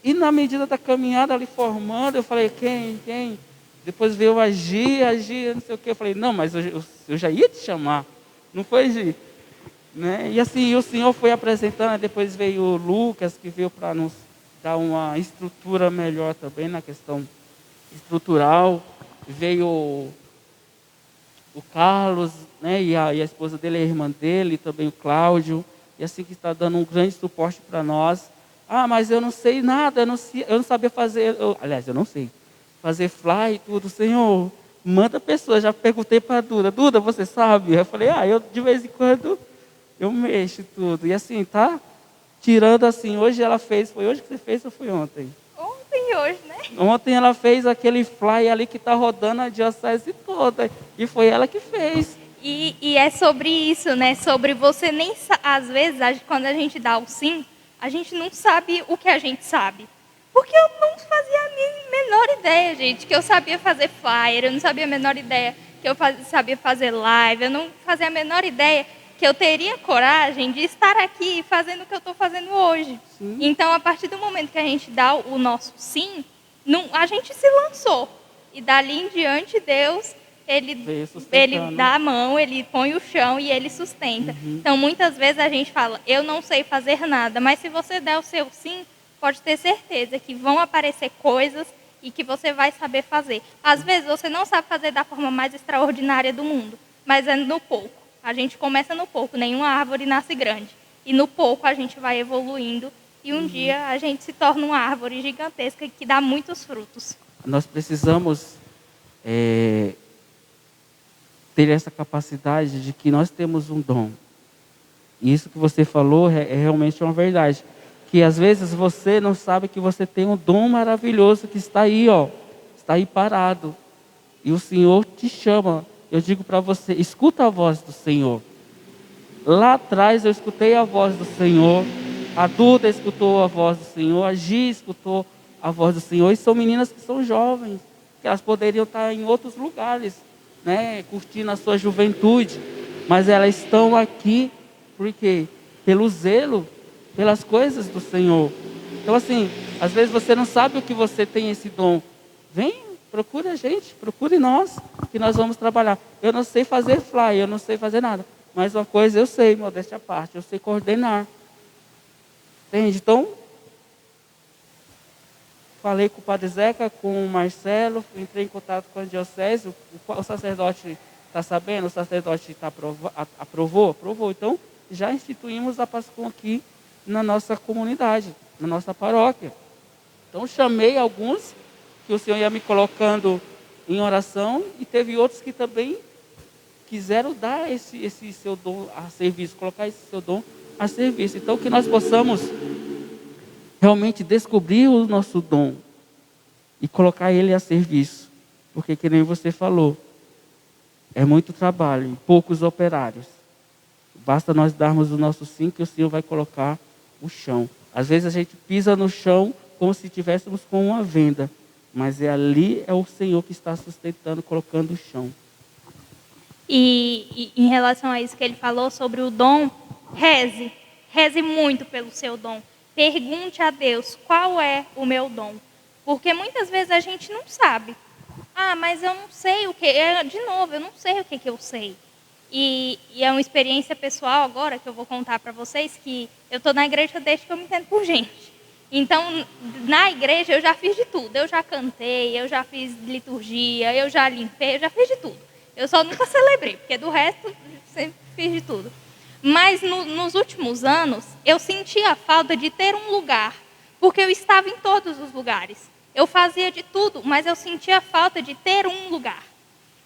E na medida da caminhada ali formando, eu falei, quem? Depois veio Agir, não sei o quê. Eu falei, não, mas eu já ia te chamar. Não foi, Gi? Né? E assim, o Senhor foi apresentando, depois veio o Lucas, que veio para nos dar uma estrutura melhor também na questão estrutural. Veio o Carlos, né? E a esposa dele, a irmã dele, também o Cláudio. E assim que está dando um grande suporte para nós. Mas eu não sei nada, eu não sabia fazer, aliás, eu não sei fazer fly e tudo. Senhor, manda pessoas. Já perguntei para a Duda, você sabe? Eu falei, eu de vez em quando eu mexo tudo. E assim, tá tirando assim, hoje ela fez, foi hoje que você fez ou foi ontem? Ontem e hoje, né? Ontem ela fez aquele fly ali que está rodando a diocese toda. E foi ela que fez. E é sobre isso, né? Sobre você nem, às vezes, quando a gente dá o sim, a gente não sabe o que a gente sabe. Porque eu não fazia a menor ideia, gente, que eu sabia fazer flyer, eu não sabia a menor ideia que eu sabia fazer live, eu não fazia a menor ideia que eu teria coragem de estar aqui fazendo o que eu estou fazendo hoje. Sim. Então, a partir do momento que a gente dá o nosso sim, a gente se lançou. E dali em diante, Deus, ele dá a mão, ele põe o chão e ele sustenta. Uhum. Então, muitas vezes a gente fala, eu não sei fazer nada, mas se você der o seu sim, pode ter certeza que vão aparecer coisas e que você vai saber fazer. Às vezes você não sabe fazer da forma mais extraordinária do mundo, mas é no pouco. A gente começa no pouco, nenhuma árvore nasce grande. E no pouco a gente vai evoluindo e um dia a gente se torna uma árvore gigantesca que dá muitos frutos. Nós precisamos ter essa capacidade de que nós temos um dom. Isso que você falou é realmente uma verdade. Que às vezes você não sabe que você tem um dom maravilhoso que está aí, ó. Está aí parado. E o Senhor te chama. Eu digo para você, escuta a voz do Senhor. Lá atrás eu escutei a voz do Senhor. A Duda escutou a voz do Senhor. A Gi escutou a voz do Senhor. E são meninas que são jovens. Que elas poderiam estar em outros lugares, né? Curtindo a sua juventude. Mas elas estão aqui, por quê? Pelo zelo, pelas coisas do Senhor. Então assim, às vezes você não sabe o que você tem esse dom. Vem, procura a gente, procure nós, que nós vamos trabalhar. Eu não sei fazer fly, eu não sei fazer nada. Mas uma coisa eu sei, modéstia à parte, eu sei coordenar. Entende? Então, falei com o Padre Zeca, com o Marcelo, entrei em contato com a diocese, o sacerdote está sabendo, o sacerdote aprovou? Aprovou. Então, já instituímos a Pascom aqui na nossa comunidade, na nossa paróquia. Então, chamei alguns que o Senhor ia me colocando em oração e teve outros que também quiseram dar esse seu dom a serviço, colocar esse seu dom a serviço. Então, que nós possamos realmente descobrir o nosso dom e colocar ele a serviço. Porque, que nem você falou, é muito trabalho e poucos operários. Basta nós darmos o nosso sim que o Senhor vai colocar o chão. Às vezes a gente pisa no chão como se estivéssemos com uma venda. Mas ali é o Senhor que está sustentando, colocando o chão. E em relação a isso que ele falou sobre o dom, reze. Reze muito pelo seu dom. Pergunte a Deus qual é o meu dom. Porque muitas vezes a gente não sabe. Ah, mas eu não sei o que. De novo, eu não sei o que eu sei. E é uma experiência pessoal agora que eu vou contar para vocês, que eu estou na igreja desde que eu me entendo por gente. Então, na igreja eu já fiz de tudo. Eu já cantei, eu já fiz liturgia, eu já limpei, eu já fiz de tudo. Eu só nunca celebrei, porque do resto sempre fiz de tudo. Mas nos últimos anos, eu sentia falta de ter um lugar, porque eu estava em todos os lugares. Eu fazia de tudo, mas eu sentia falta de ter um lugar.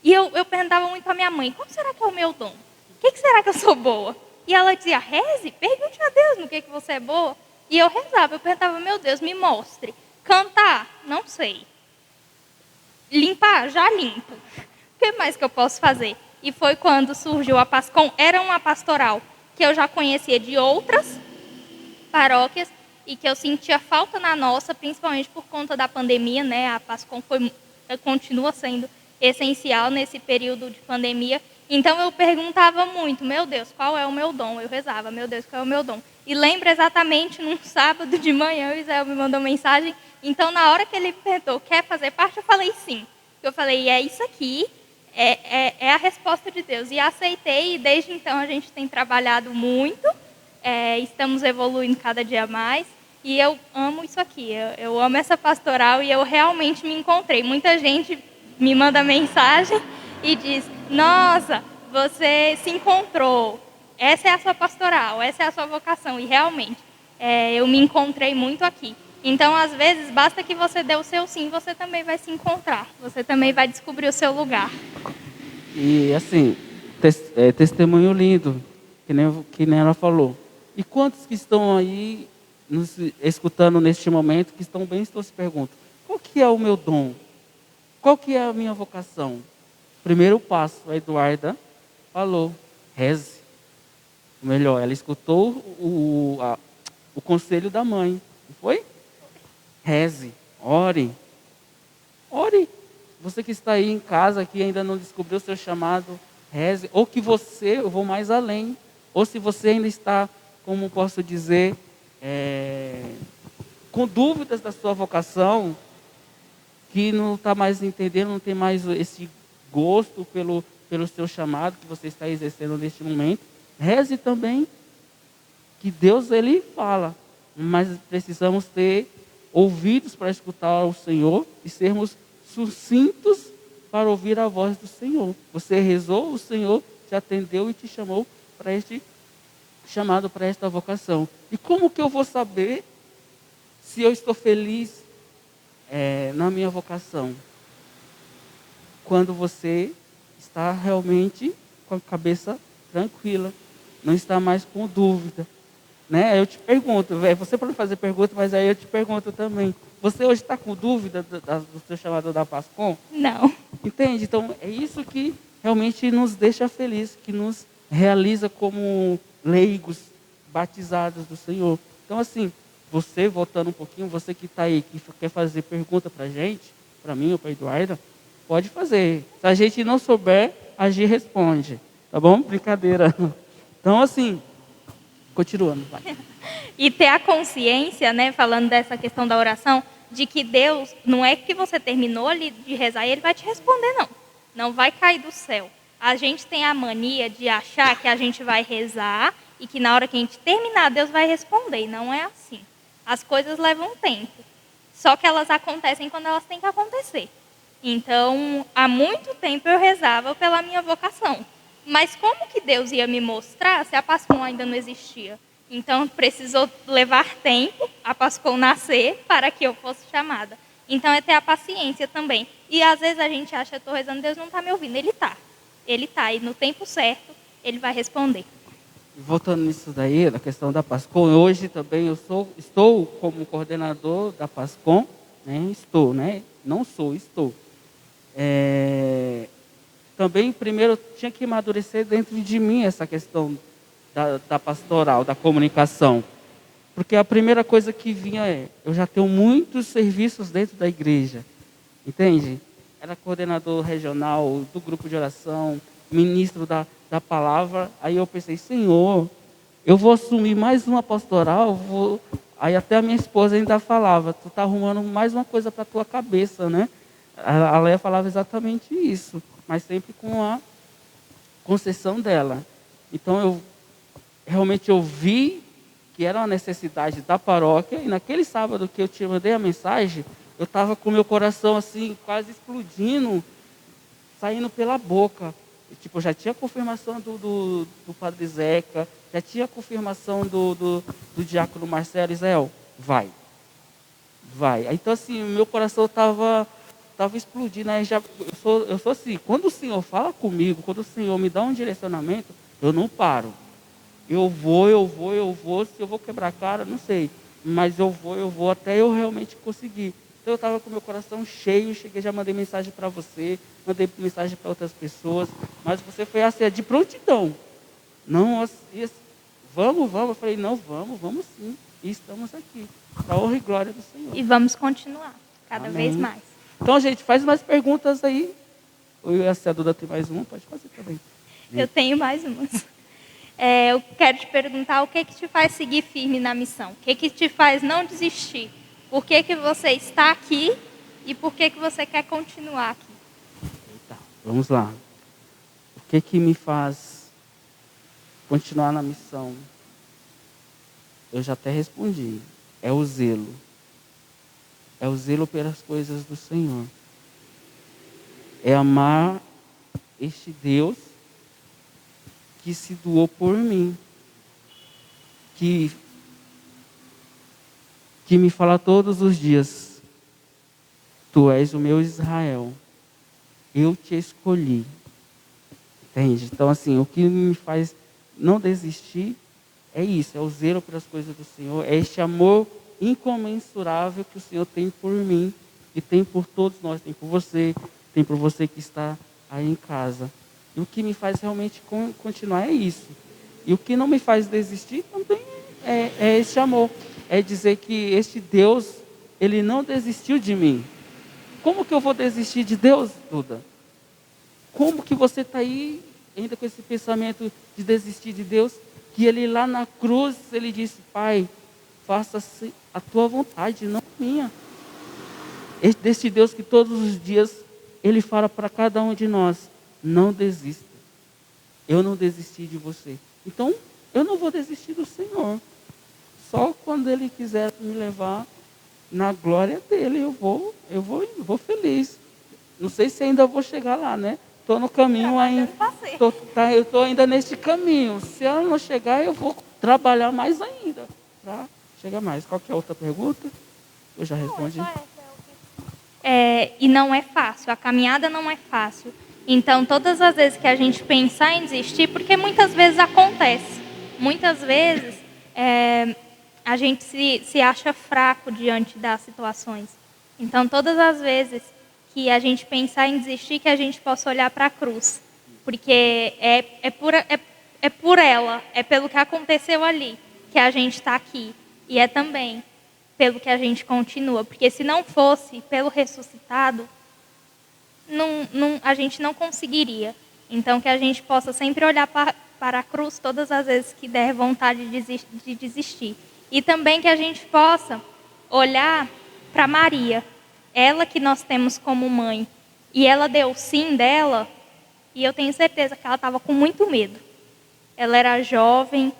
E eu perguntava muito para minha mãe, qual será que é o meu dom? O que será que eu sou boa? E ela dizia, reze, pergunte a Deus no que você é boa. E eu rezava, eu perguntava, meu Deus, me mostre. Cantar, não sei. Limpar, já limpo. O que mais que eu posso fazer? E foi quando surgiu a Pascom, era uma pastoral que eu já conhecia de outras paróquias e que eu sentia falta na nossa, principalmente por conta da pandemia, né? A Pascom continua sendo essencial nesse período de pandemia. Então eu perguntava muito, meu Deus, qual é o meu dom? Eu rezava, meu Deus, qual é o meu dom? E lembro exatamente, num sábado de manhã, o Israel me mandou mensagem. Então, na hora que ele me perguntou, quer fazer parte? Eu falei sim. Eu falei, é isso aqui, é a resposta de Deus. E aceitei, e desde então a gente tem trabalhado muito, estamos evoluindo cada dia mais. E eu amo isso aqui, eu amo essa pastoral e eu realmente me encontrei. Muita gente me manda mensagem e diz, nossa, você se encontrou, essa é a sua pastoral, essa é a sua vocação. E realmente, eu me encontrei muito aqui. Então, às vezes, basta que você dê o seu sim, você também vai se encontrar. Você também vai descobrir o seu lugar. E assim, testemunho lindo, que nem ela falou. E quantos que estão aí nos escutando neste momento, que estão bem, estão se perguntando, qual que é o meu dom? Qual que é a minha vocação? Primeiro passo, a Eduarda falou, reze. Melhor, ela escutou o conselho da mãe, não foi? Reze, ore. Ore. Você que está aí em casa, que ainda não descobriu o seu chamado, reze. Ou que você, eu vou mais além. Ou se você ainda está, como posso dizer, com dúvidas da sua vocação, que não está mais entendendo, não tem mais esse gosto pelo seu chamado que você está exercendo neste momento, reze também, que Deus ele fala, mas precisamos ter ouvidos para escutar o Senhor e sermos sucintos para ouvir a voz do Senhor. Você rezou, o Senhor te atendeu e te chamou para este chamado, para esta vocação. E como que eu vou saber se eu estou feliz na minha vocação? Quando você está realmente com a cabeça tranquila. não está mais com dúvida. Né? Eu te pergunto, você pode fazer pergunta, mas aí eu te pergunto também. Você hoje está com dúvida do seu chamado da Pascom? Não. Entende? Então, é isso que realmente nos deixa felizes, que nos realiza como leigos batizados do Senhor. Então, assim, você, voltando um pouquinho, você que está aí, que quer fazer pergunta para a gente, para mim ou para a Eduarda, pode fazer. Se a gente não souber, a Gi responde. Tá bom? Brincadeira. Então, assim, continuando. Vai. E ter a consciência, né, falando dessa questão da oração, de que Deus, não é que você terminou ali de rezar e Ele vai te responder, não. Não vai cair do céu. A gente tem a mania de achar que a gente vai rezar e que na hora que a gente terminar, Deus vai responder. E não é assim. As coisas levam tempo. Só que elas acontecem quando elas têm que acontecer. Então, há muito tempo eu rezava pela minha vocação. Mas como que Deus ia me mostrar se a Pascom ainda não existia? Então, precisou levar tempo a Pascom nascer para que eu fosse chamada. Então, é ter a paciência também. E às vezes a gente acha que eu estou rezando, Deus não está me ouvindo. Ele está. Ele está. E no tempo certo, Ele vai responder. Voltando nisso daí, da questão da Pascom, hoje também estou como coordenador da Pascom, né? Estou, né? Não sou, estou. Também, primeiro, tinha que amadurecer dentro de mim essa questão da pastoral, da comunicação. Porque a primeira coisa que vinha eu já tenho muitos serviços dentro da igreja, entende? Era coordenador regional do grupo de oração, ministro da palavra. Aí eu pensei, Senhor, eu vou assumir mais uma pastoral, Aí até a minha esposa ainda falava, tu está arrumando mais uma coisa para a tua cabeça, né? A Leia falava exatamente isso, mas sempre com a concessão dela. Então eu realmente vi que era uma necessidade da paróquia, e naquele sábado que eu te mandei a mensagem, eu estava com meu coração assim, quase explodindo, saindo pela boca. Tipo, já tinha confirmação do padre Zeca, já tinha confirmação do diácono Marcelo Israel. Vai. Então, assim, meu coração estava explodindo. Aí eu sou assim, quando o Senhor fala comigo, quando o Senhor me dá um direcionamento, eu não paro. Eu vou. Se eu vou quebrar a cara, não sei. Mas eu vou até eu realmente conseguir. Então eu estava com meu coração cheio, cheguei, já mandei mensagem para você, mandei mensagem para outras pessoas, mas você foi assim, de prontidão. Não, assim, vamos. Eu falei, não, vamos sim. E estamos aqui, para a honra e glória do Senhor. E vamos continuar, cada Amém. vez mais. Então, gente, faz mais perguntas aí. Se a Duda tem mais uma, pode fazer também. Eu tenho mais umas. Eu quero te perguntar o que te faz seguir firme na missão? O que te faz não desistir? Por que você está aqui e por que você quer continuar aqui? Tá, vamos lá. O que me faz continuar na missão? Eu já até respondi. É o zelo. É o zelo pelas coisas do Senhor. É amar este Deus que se doou por mim. Que me fala todos os dias, tu és o meu Israel, eu te escolhi. Entende? Então, assim, o que me faz não desistir é isso, é o zelo pelas coisas do Senhor, é este amor incomensurável que o Senhor tem por mim, e tem por todos nós, tem por você que está aí em casa. E o que me faz realmente continuar é isso. E o que não me faz desistir também é esse amor. É dizer que este Deus, Ele não desistiu de mim. Como que eu vou desistir de Deus, Duda? Como que você está aí ainda com esse pensamento de desistir de Deus? Que Ele lá na cruz, Ele disse, Pai, faça-se a tua vontade, não a minha. Deste Deus que todos os dias Ele fala para cada um de nós, não desista. Eu não desisti de você. Então, eu não vou desistir do Senhor. Só quando Ele quiser me levar na glória dEle, eu vou feliz. Não sei se ainda vou chegar lá, né? Estou no caminho ainda. Eu estou ainda neste caminho. Se eu não chegar, eu vou trabalhar mais ainda para chegar mais. Qual que é a outra pergunta? Eu já respondi. E não é fácil, a caminhada não é fácil. Então, todas as vezes que a gente pensar em desistir, porque muitas vezes acontece. muitas vezes a gente se acha fraco diante das situações. Então, todas as vezes que a gente pensar em desistir, que a gente possa olhar para a cruz. Porque é por ela, é pelo que aconteceu ali, que a gente está aqui. E é também pelo que a gente continua. Porque se não fosse pelo ressuscitado, a gente não conseguiria. Então, que a gente possa sempre olhar para a cruz todas as vezes que der vontade de desistir. E também que a gente possa olhar para Maria, ela que nós temos como mãe. E ela deu o sim dela, e eu tenho certeza que ela estava com muito medo. Ela era jovem,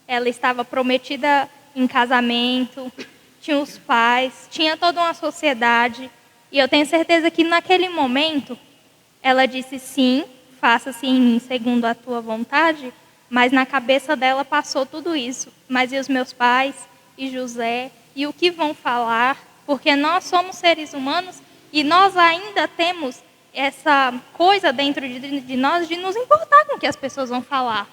ela estava prometida em casamento, tinha os pais, tinha toda uma sociedade. E eu tenho certeza que naquele momento ela disse sim, faça-se em mim segundo a tua vontade, mas na cabeça dela passou tudo isso. Mas e os meus pais? E José? E o que vão falar? Porque nós somos seres humanos e nós ainda temos essa coisa dentro de nós de nos importar com o que as pessoas vão falar.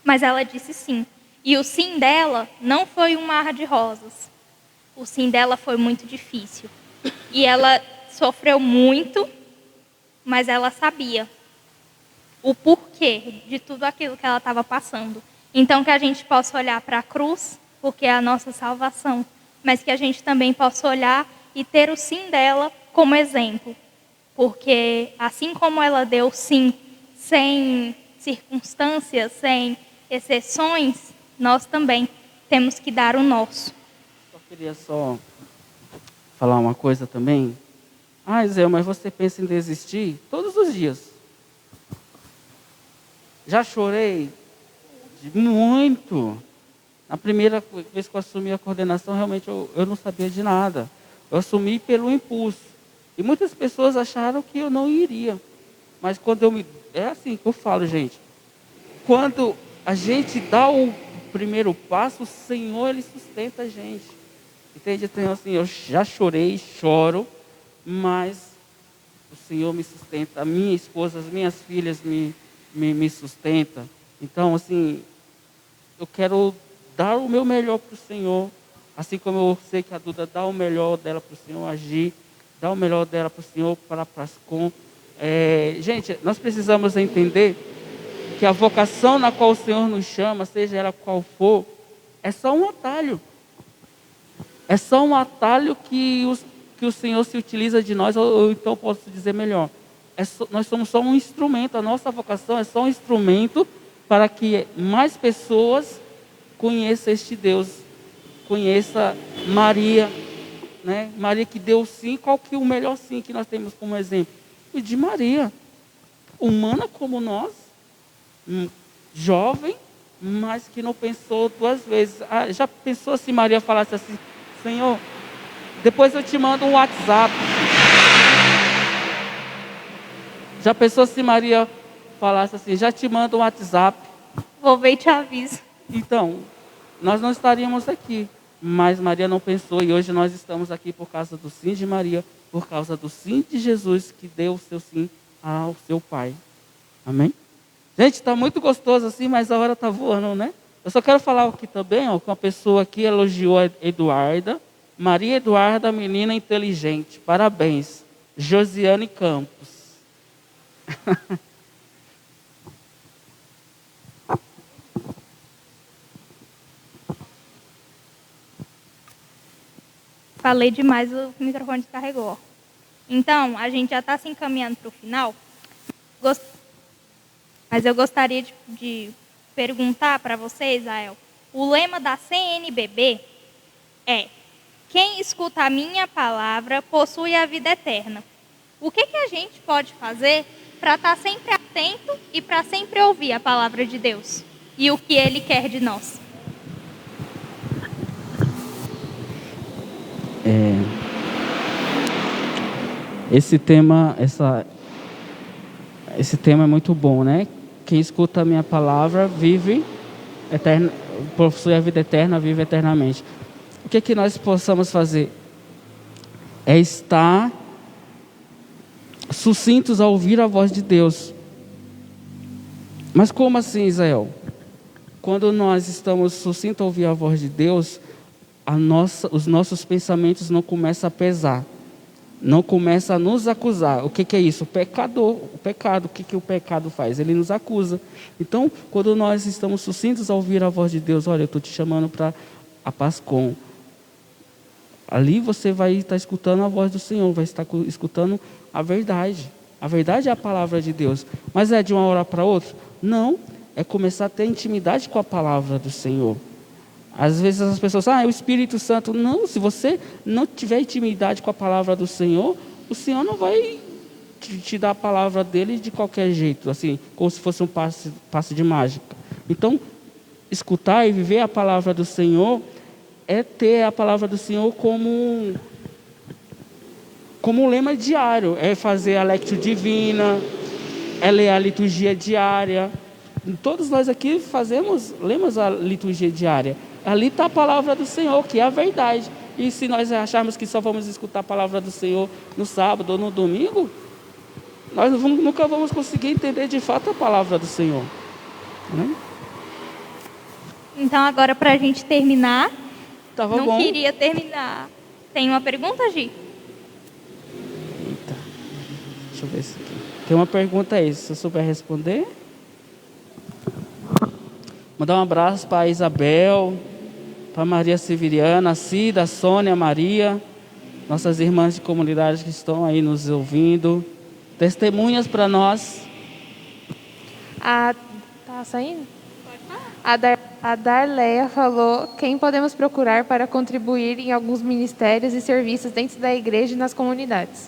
Mas ela disse sim. E o sim dela não foi um mar de rosas. O sim dela foi muito difícil. E ela sofreu muito, mas ela sabia o porquê de tudo aquilo que ela estava passando. Então, que a gente possa olhar para a cruz, porque é a nossa salvação, mas que a gente também possa olhar e ter o sim dela como exemplo. Porque assim como ela deu sim, sem circunstâncias, sem exceções, nós também temos que dar o nosso. Eu queria só falar uma coisa também. Zé, mas você pensa em desistir todos os dias. Já chorei muito. Na primeira vez que eu assumi a coordenação, realmente eu não sabia de nada. Eu assumi pelo impulso. E muitas pessoas acharam que eu não iria. Mas quando é assim que eu falo, gente. Quando a gente dá o primeiro passo, o Senhor, Ele sustenta a gente. Entende? Então, assim, eu já chorei, choro, mas o Senhor me sustenta. A minha esposa, as minhas filhas me sustentam. Então, assim, eu quero dar o meu melhor para o Senhor. Assim como eu sei que a Duda dá o melhor dela para o Senhor agir, dá o melhor dela para o Senhor, para a Prascom. Gente, nós precisamos entender que a vocação na qual o Senhor nos chama, seja ela qual for, é só um atalho. É só um atalho que o Senhor se utiliza de nós, ou então posso dizer melhor. Nós somos só um instrumento, a nossa vocação é só um instrumento para que mais pessoas conheçam este Deus, conheça Maria, né? Maria que deu sim. Qual que é o melhor sim que nós temos como exemplo? O de Maria, humana como nós, jovem, mas que não pensou duas vezes. Já pensou se Maria falasse assim: Senhor, depois eu te mando um WhatsApp. Já pensou se Maria falasse assim: já te mando um WhatsApp. Vou ver e te aviso. Então, nós não estaríamos aqui. Mas Maria não pensou, e hoje nós estamos aqui por causa do sim de Maria, por causa do sim de Jesus, que deu o seu sim ao seu Pai. Amém? Gente, está muito gostoso assim, mas a hora está voando, né? Eu só quero falar aqui também, que uma pessoa aqui elogiou a Eduarda. Maria Eduarda, menina inteligente. Parabéns. Josiane Campos. Falei demais, o microfone descarregou. Então, a gente já está se encaminhando para o final. Mas eu gostaria de perguntar para vocês, Israel. O lema da CNBB é: quem escuta a minha palavra possui a vida eterna. O que a gente pode fazer para estar sempre atento e para sempre ouvir a palavra de Deus e o que Ele quer de nós? Esse tema é muito bom, né? Quem escuta a minha palavra possui a vida eterna, vive eternamente. O que nós possamos fazer? É estar sucintos a ouvir a voz de Deus. Mas como assim, Israel? quando nós estamos sucintos a ouvir a voz de Deus, os nossos pensamentos não começam a pesar, não começam a nos acusar. O que é isso? O pecador, o pecado. O que o pecado faz? Ele nos acusa. Então, quando nós estamos sucintos a ouvir a voz de Deus, olha, eu estou te chamando para a Pascom. Ali você vai estar escutando a voz do Senhor, vai estar escutando a verdade. A verdade é a palavra de Deus. Mas é de uma hora para outra? Não. É começar a ter intimidade com a palavra do Senhor. Às vezes as pessoas é o Espírito Santo. Não, se você não tiver intimidade com a palavra do Senhor, o Senhor não vai te dar a palavra dele de qualquer jeito, assim, como se fosse um passe de mágica. Então, escutar e viver a palavra do Senhor é ter a palavra do Senhor como um lema diário. É fazer a lectio divina, é ler a liturgia diária. Todos nós aqui lemos a liturgia diária. Ali está a palavra do Senhor, que é a verdade. E se nós acharmos que só vamos escutar a palavra do Senhor no sábado ou no domingo, nós nunca vamos conseguir entender de fato a palavra do Senhor. Né? Então, agora, para a gente terminar, Não queria terminar. Tem uma pergunta, Gi? Eita. Deixa eu ver isso aqui. Tem uma pergunta aí, se eu souber responder. Mandar um abraço para a Isabel, para a Maria Severiana, a Cida, a Sônia, a Maria, nossas irmãs de comunidade que estão aí nos ouvindo. Testemunhas para nós. Tá saindo? A Darleia falou: quem podemos procurar para contribuir em alguns ministérios e serviços dentro da igreja e nas comunidades?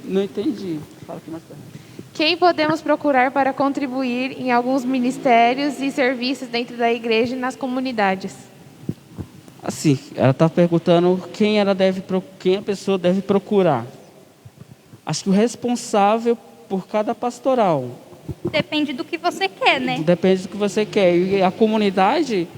Não entendi. Fala aqui mais perto. Quem podemos procurar para contribuir em alguns ministérios e serviços dentro da igreja e nas comunidades? Assim, ela está perguntando quem a pessoa deve procurar. Acho que o responsável por cada pastoral. Depende do que você quer, né? Depende do que você quer. E a comunidade,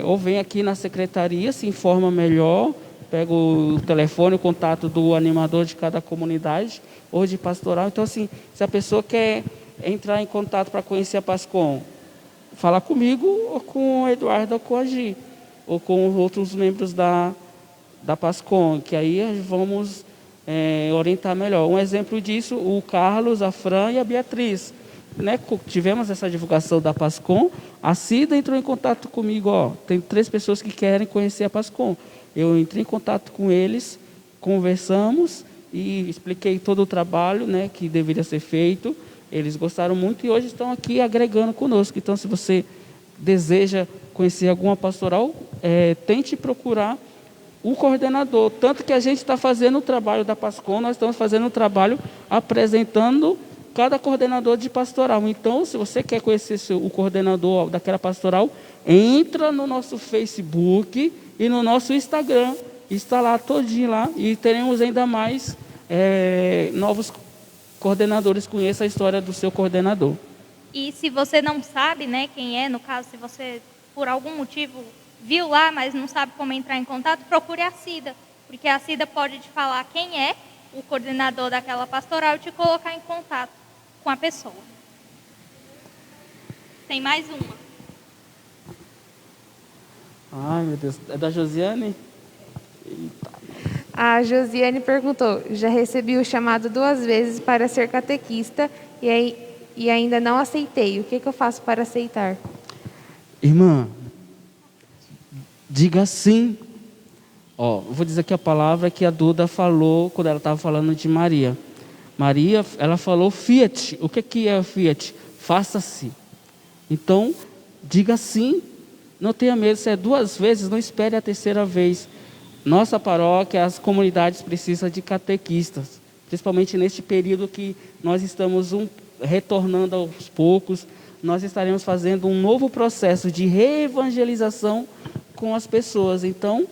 ou vem aqui na secretaria, se informa melhor, pega o telefone, o contato do animador de cada comunidade, ou de pastoral. Então, assim, se a pessoa quer entrar em contato para conhecer a Pascom, falar comigo, ou com o Eduardo, ou com a Gi, ou com os outros membros da Pascom, que aí vamos orientar melhor. Um exemplo disso, o Carlos, a Fran e a Beatriz. Né? Tivemos essa divulgação da Pascom, a Cida entrou em contato comigo, tem 3 pessoas que querem conhecer a Pascom. Eu entrei em contato com eles, conversamos e expliquei todo o trabalho, né, que deveria ser feito. Eles gostaram muito e hoje estão aqui agregando conosco. Então, se você deseja conhecer alguma pastoral, tente procurar o coordenador. Tanto que a gente está fazendo o trabalho da Pascom, nós estamos fazendo o trabalho apresentando cada coordenador de pastoral. Então, se você quer conhecer o coordenador daquela pastoral, entra no nosso Facebook e no nosso Instagram. Está lá todinho lá e teremos ainda mais novos coordenadores. Conheça a história do seu coordenador. E se você não sabe, né, quem é, no caso, se você por algum motivo viu lá, mas não sabe como entrar em contato, procure a Cida, porque a Cida pode te falar quem é o coordenador daquela pastoral e te colocar em contato com a pessoa. Tem mais uma. Ai, meu Deus. É da Josiane? Eita. A Josiane perguntou: já recebi o chamado 2 vezes para ser catequista e ainda não aceitei. O que eu faço para aceitar? Irmã, diga sim. Vou dizer aqui a palavra que a Duda falou quando ela estava falando de Maria. Maria, ela falou fiat. O que é fiat? Faça-se. Então, diga sim. Não tenha medo. Se é 2 vezes, não espere a 3ª vez. Nossa paróquia, as comunidades precisam de catequistas. Principalmente neste período que nós estamos retornando aos poucos. Nós estaremos fazendo um novo processo de reevangelização com as pessoas. Então,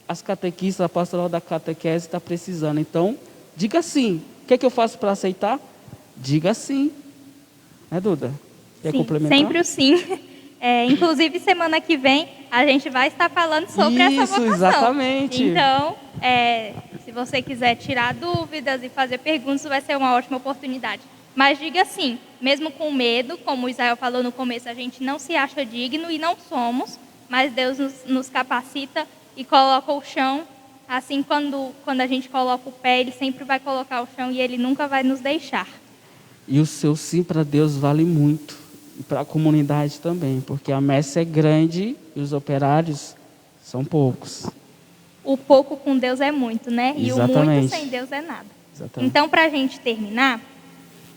as catequistas, a pastoral da catequese está precisando. Então, diga sim. O que eu faço para aceitar? Diga sim. Né, Duda? Quer complementar? Sempre o sim. Inclusive, semana que vem, a gente vai estar falando sobre essa vocação. Isso, exatamente. Então, se você quiser tirar dúvidas e fazer perguntas, vai ser uma ótima oportunidade. mas diga sim, mesmo com medo, como o Israel falou no começo, a gente não se acha digno e não somos, mas Deus nos capacita e coloca o chão. Assim, quando a gente coloca o pé, Ele sempre vai colocar o chão e Ele nunca vai nos deixar. E o seu sim para Deus vale muito. E para a comunidade também, porque a messe é grande e os operários são poucos. O pouco com Deus é muito, né? E o muito sem Deus é nada. Exatamente. Então, para a gente terminar,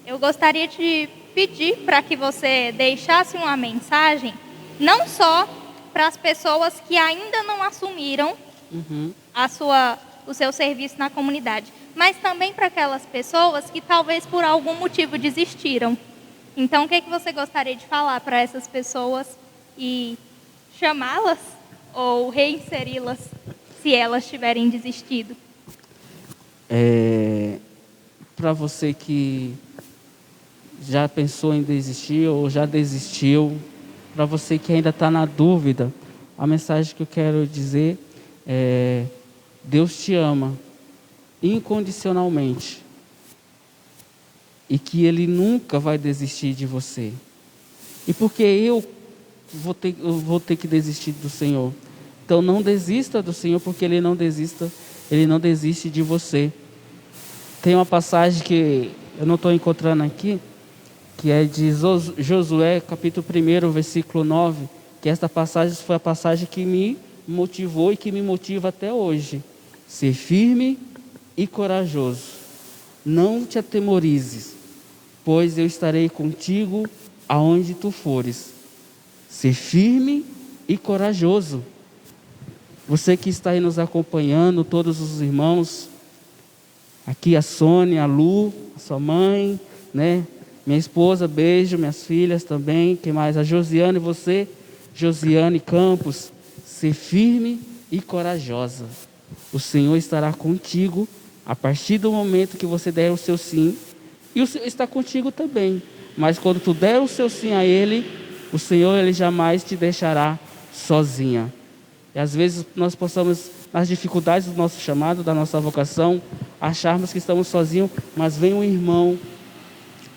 eu gostaria de pedir para que você deixasse uma mensagem, não só para as pessoas que ainda não assumiram o seu serviço na comunidade, mas também para aquelas pessoas que talvez por algum motivo desistiram. Então, o que você gostaria de falar para essas pessoas e chamá-las ou reinseri-las se elas tiverem desistido? Para você que já pensou em desistir ou já desistiu, para você que ainda está na dúvida, a mensagem que eu quero dizer é: Deus te ama incondicionalmente e que Ele nunca vai desistir de você. E porque eu vou ter que desistir do Senhor, então não desista do Senhor, porque Ele não desiste de você. Tem uma passagem que eu não estou encontrando aqui, que é de Josué, capítulo 1, versículo 9, que esta passagem foi a passagem que me motivou e que me motiva até hoje. Ser firme e corajoso. Não te atemorizes, pois eu estarei contigo aonde tu fores. Ser firme e corajoso. Você que está aí nos acompanhando, todos os irmãos, aqui a Sônia, a Lu, a sua mãe, né? Minha esposa, beijo, minhas filhas também, quem mais? A Josiane, você, Josiane Campos, ser firme e corajosa. O Senhor estará contigo a partir do momento que você der o seu sim, e o Senhor está contigo também. Mas quando tu der o seu sim a Ele, o Senhor, Ele jamais te deixará sozinha. E às vezes nós possamos, nas dificuldades do nosso chamado, da nossa vocação, acharmos que estamos sozinhos, mas vem um irmão.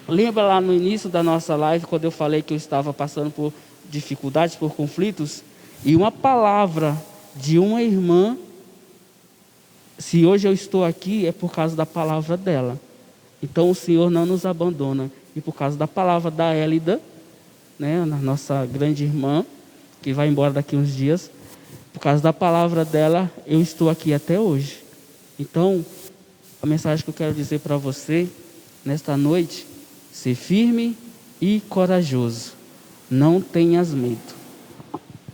Lembra lá no início da nossa live, quando eu falei que eu estava passando por dificuldades, por conflitos? E uma palavra de uma irmã, se hoje eu estou aqui, é por causa da palavra dela. Então o Senhor não nos abandona. E por causa da palavra da Hélida, né, a nossa grande irmã, que vai embora daqui uns dias, por causa da palavra dela, eu estou aqui até hoje. Então, a mensagem que eu quero dizer para você, nesta noite: ser firme e corajoso. Não tenhas medo.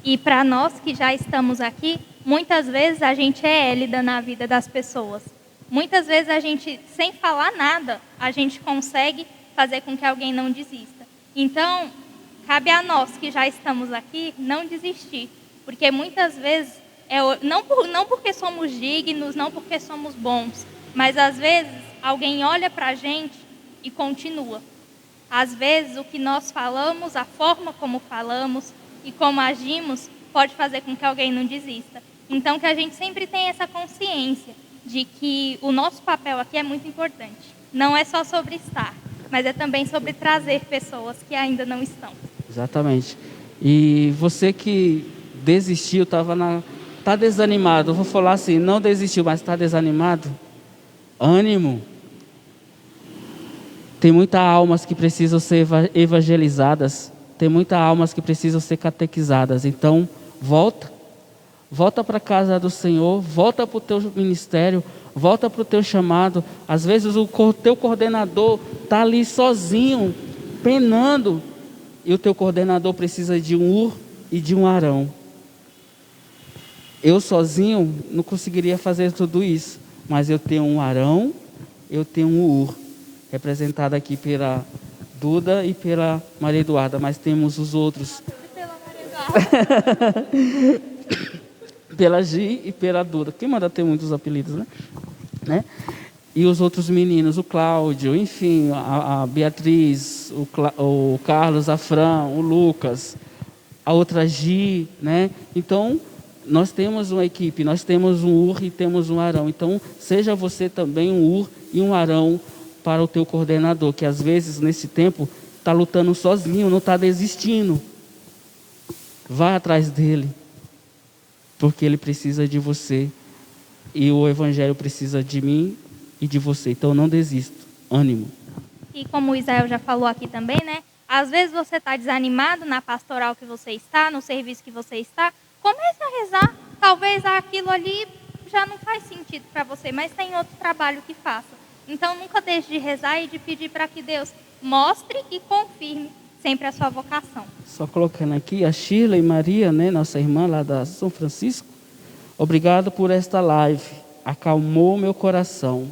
E para nós que já estamos aqui, muitas vezes a gente é Hélida na vida das pessoas. Muitas vezes a gente, sem falar nada, a gente consegue fazer com que alguém não desista. Então, cabe a nós que já estamos aqui não desistir. Porque muitas vezes, não porque somos dignos, não porque somos bons, mas às vezes alguém olha para a gente e continua. Às vezes o que nós falamos, a forma como falamos e como agimos, pode fazer com que alguém não desista. Então que a gente sempre tenha essa consciência de que o nosso papel aqui é muito importante. Não é só sobre estar, mas é também sobre trazer pessoas que ainda não estão. Exatamente. E você que desistiu, tá desanimado, eu vou falar assim, não desistiu, mas está desanimado, ânimo. Tem muitas almas que precisam ser evangelizadas, tem muitas almas que precisam ser catequizadas. Então, volta para a casa do Senhor, volta para o teu ministério, volta para o teu chamado. Às vezes o teu coordenador está ali sozinho, penando, e o teu coordenador precisa de um Ur e de um Arão. Eu sozinho não conseguiria fazer tudo isso, mas eu tenho um Arão, eu tenho um Ur, representado aqui pela Duda e pela Maria Eduarda, mas temos os outros. Pela Gi e pela Duda. Quem manda ter muitos apelidos, né? E os outros meninos, o Cláudio, enfim, a Beatriz, o Carlos, a Fran, o Lucas, a outra Gi, né? Então, nós temos uma equipe, nós temos um Ur e temos um Arão. Então, seja você também um Ur e um Arão para o teu coordenador, que às vezes nesse tempo está lutando sozinho, não está desistindo. Vá atrás dele, porque ele precisa de você e o evangelho precisa de mim e de você. Então não desista, ânimo. E como o Israel já falou aqui também, né? Às vezes você está desanimado na pastoral que você está, no serviço que você está. Comece a rezar. Talvez aquilo ali já não faz sentido para você, mas tem outro trabalho que faça. Então nunca deixe de rezar e de pedir para que Deus mostre e confirme sempre a sua vocação. Só colocando aqui, a Sheila e Maria, né, nossa irmã lá da São Francisco, obrigado por esta live, acalmou meu coração.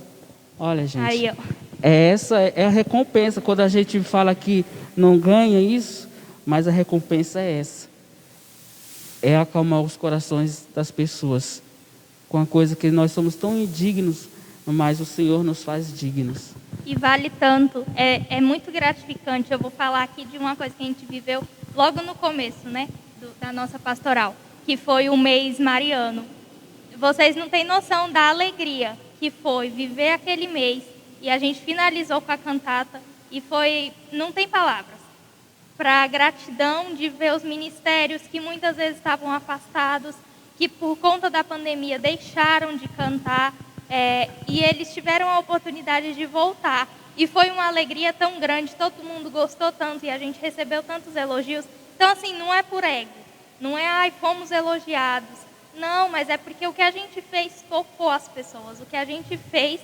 Olha, gente, Aí, ó. essa é a recompensa, quando a gente fala que não ganha isso, mas a recompensa é essa. É acalmar os corações das pessoas, com a coisa que nós somos tão indignos, mas o Senhor nos faz dignos. E vale tanto, é muito gratificante. Eu vou falar aqui de uma coisa que a gente viveu logo no começo, né, da nossa pastoral, que foi o mês mariano. Vocês não têm noção da alegria que foi viver aquele mês, e a gente finalizou com a cantata, e foi, não tem palavras, para a gratidão de ver os ministérios que muitas vezes estavam afastados, que por conta da pandemia deixaram de cantar, e eles tiveram a oportunidade de voltar. E foi uma alegria tão grande, todo mundo gostou tanto e a gente recebeu tantos elogios. Então, assim, não é por ego, não é, ai, fomos elogiados. Não, mas é porque o que a gente fez tocou as pessoas, o que a gente fez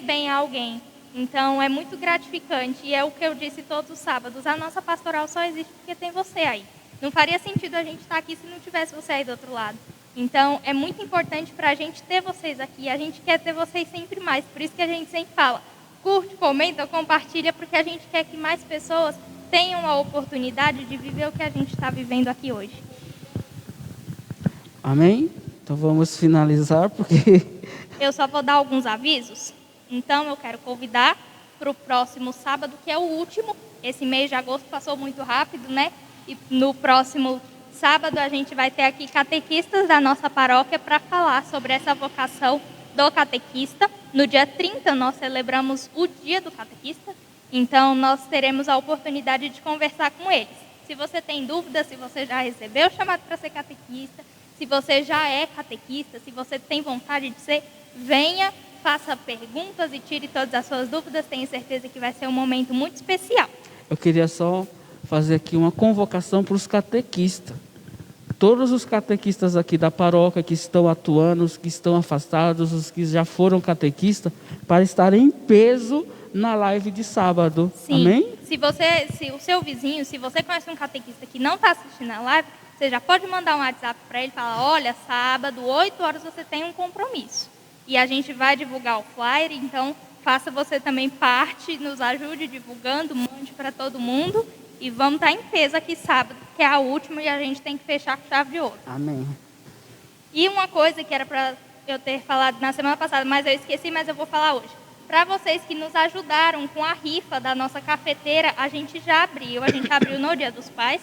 bem a alguém. Então, é muito gratificante e é o que eu disse todos os sábados. A nossa pastoral só existe porque tem você aí. Não faria sentido a gente estar aqui se não tivesse você aí do outro lado. Então, é muito importante para a gente ter vocês aqui. A gente quer ter vocês sempre mais. Por isso que a gente sempre fala, curte, comenta, compartilha, porque a gente quer que mais pessoas tenham a oportunidade de viver o que a gente está vivendo aqui hoje. Amém? Então vamos finalizar, porque... Eu só vou dar alguns avisos. Então, eu quero convidar para o próximo sábado, que é o último. Esse mês de agosto passou muito rápido, né? E no próximo sábado a gente vai ter aqui catequistas da nossa paróquia para falar sobre essa vocação do catequista. No dia 30 nós celebramos o dia do catequista, então nós teremos a oportunidade de conversar com eles. Se você tem dúvida, se você já recebeu o chamado para ser catequista, se você já é catequista, se você tem vontade de ser, venha, faça perguntas e tire todas as suas dúvidas. Tenho certeza que vai ser um momento muito especial. Eu queria só fazer aqui uma convocação para os catequistas. Todos os catequistas aqui da paróquia que estão atuando, os que estão afastados, os que já foram catequistas, para estarem em peso na live de sábado. Sim. Amém? Se o seu vizinho, se você conhece um catequista que não está assistindo a live, você já pode mandar um WhatsApp para ele e falar, olha, sábado, 8 horas você tem um compromisso. E a gente vai divulgar o flyer, então faça você também parte, nos ajude divulgando, mande para todo mundo. E vamos estar em peso aqui sábado, que é a última e a gente tem que fechar com chave de ouro. Amém. E uma coisa que era para eu ter falado na semana passada, mas eu esqueci, mas eu vou falar hoje. Para vocês que nos ajudaram com a rifa da nossa cafeteira, a gente abriu no Dia dos Pais.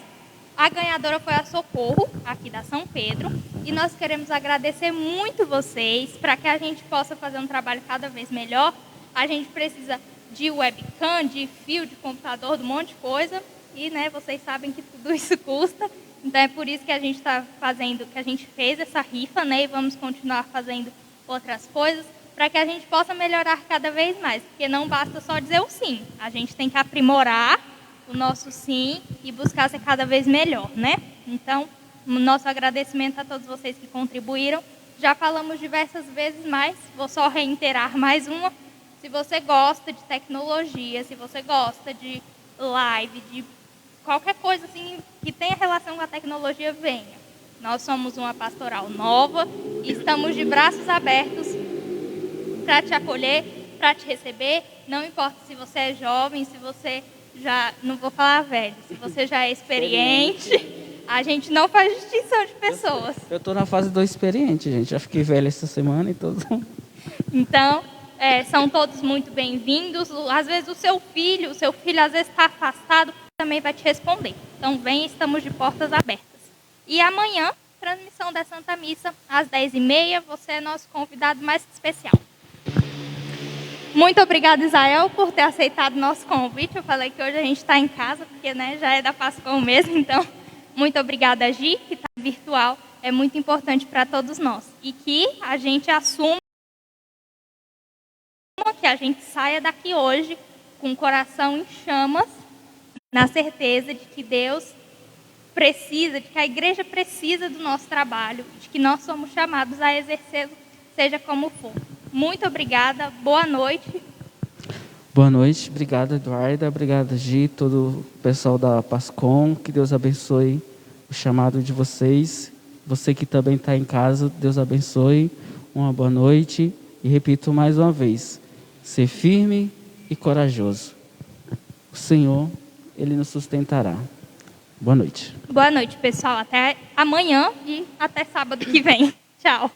A ganhadora foi a Socorro, aqui da São Pedro. E nós queremos agradecer muito vocês, para que a gente possa fazer um trabalho cada vez melhor. A gente precisa de webcam, de fio, de computador, de um monte de coisa. E, né, vocês sabem que tudo isso custa. Então, é por isso que a gente está fazendo, que a gente fez essa rifa, né? E vamos continuar fazendo outras coisas, para que a gente possa melhorar cada vez mais. Porque não basta só dizer o sim. A gente tem que aprimorar o nosso sim e buscar ser cada vez melhor, né? Então, nosso agradecimento a todos vocês que contribuíram. Já falamos diversas vezes, mas vou só reiterar mais uma. Se você gosta de tecnologia, se você gosta de live, de qualquer coisa assim que tenha relação com a tecnologia, venha. Nós somos uma pastoral nova e estamos de braços abertos para te acolher, para te receber. Não importa se você é jovem, se você já, não vou falar velho, se você já é experiente, a gente não faz distinção de pessoas. Eu estou na fase do experiente, gente. Já fiquei velho essa semana e todo. Então, são todos muito bem-vindos. Às vezes o seu filho às vezes está afastado, também vai te responder. Então vem, estamos de portas abertas. E amanhã, transmissão da Santa Missa, às 10h30, você é nosso convidado mais especial. Muito obrigada, Israel, por ter aceitado o nosso convite. Eu falei que hoje a gente está em casa, porque já é da Pascom mesmo. Então, muito obrigada, Gi, que está virtual. É muito importante para todos nós. E que a gente assuma, que a gente saia daqui hoje com o coração em chamas, na certeza de que Deus precisa, de que a igreja precisa do nosso trabalho, de que nós somos chamados a exercê-lo, seja como for. Muito obrigada, boa noite. Boa noite, obrigado, Eduarda, obrigado, Gi, todo o pessoal da Pascom, que Deus abençoe o chamado de vocês. Você que também está em casa, Deus abençoe, uma boa noite. E repito mais uma vez, ser firme e corajoso. O Senhor, Ele nos sustentará. Boa noite. Boa noite, pessoal. Até amanhã e até sábado que vem. Tchau.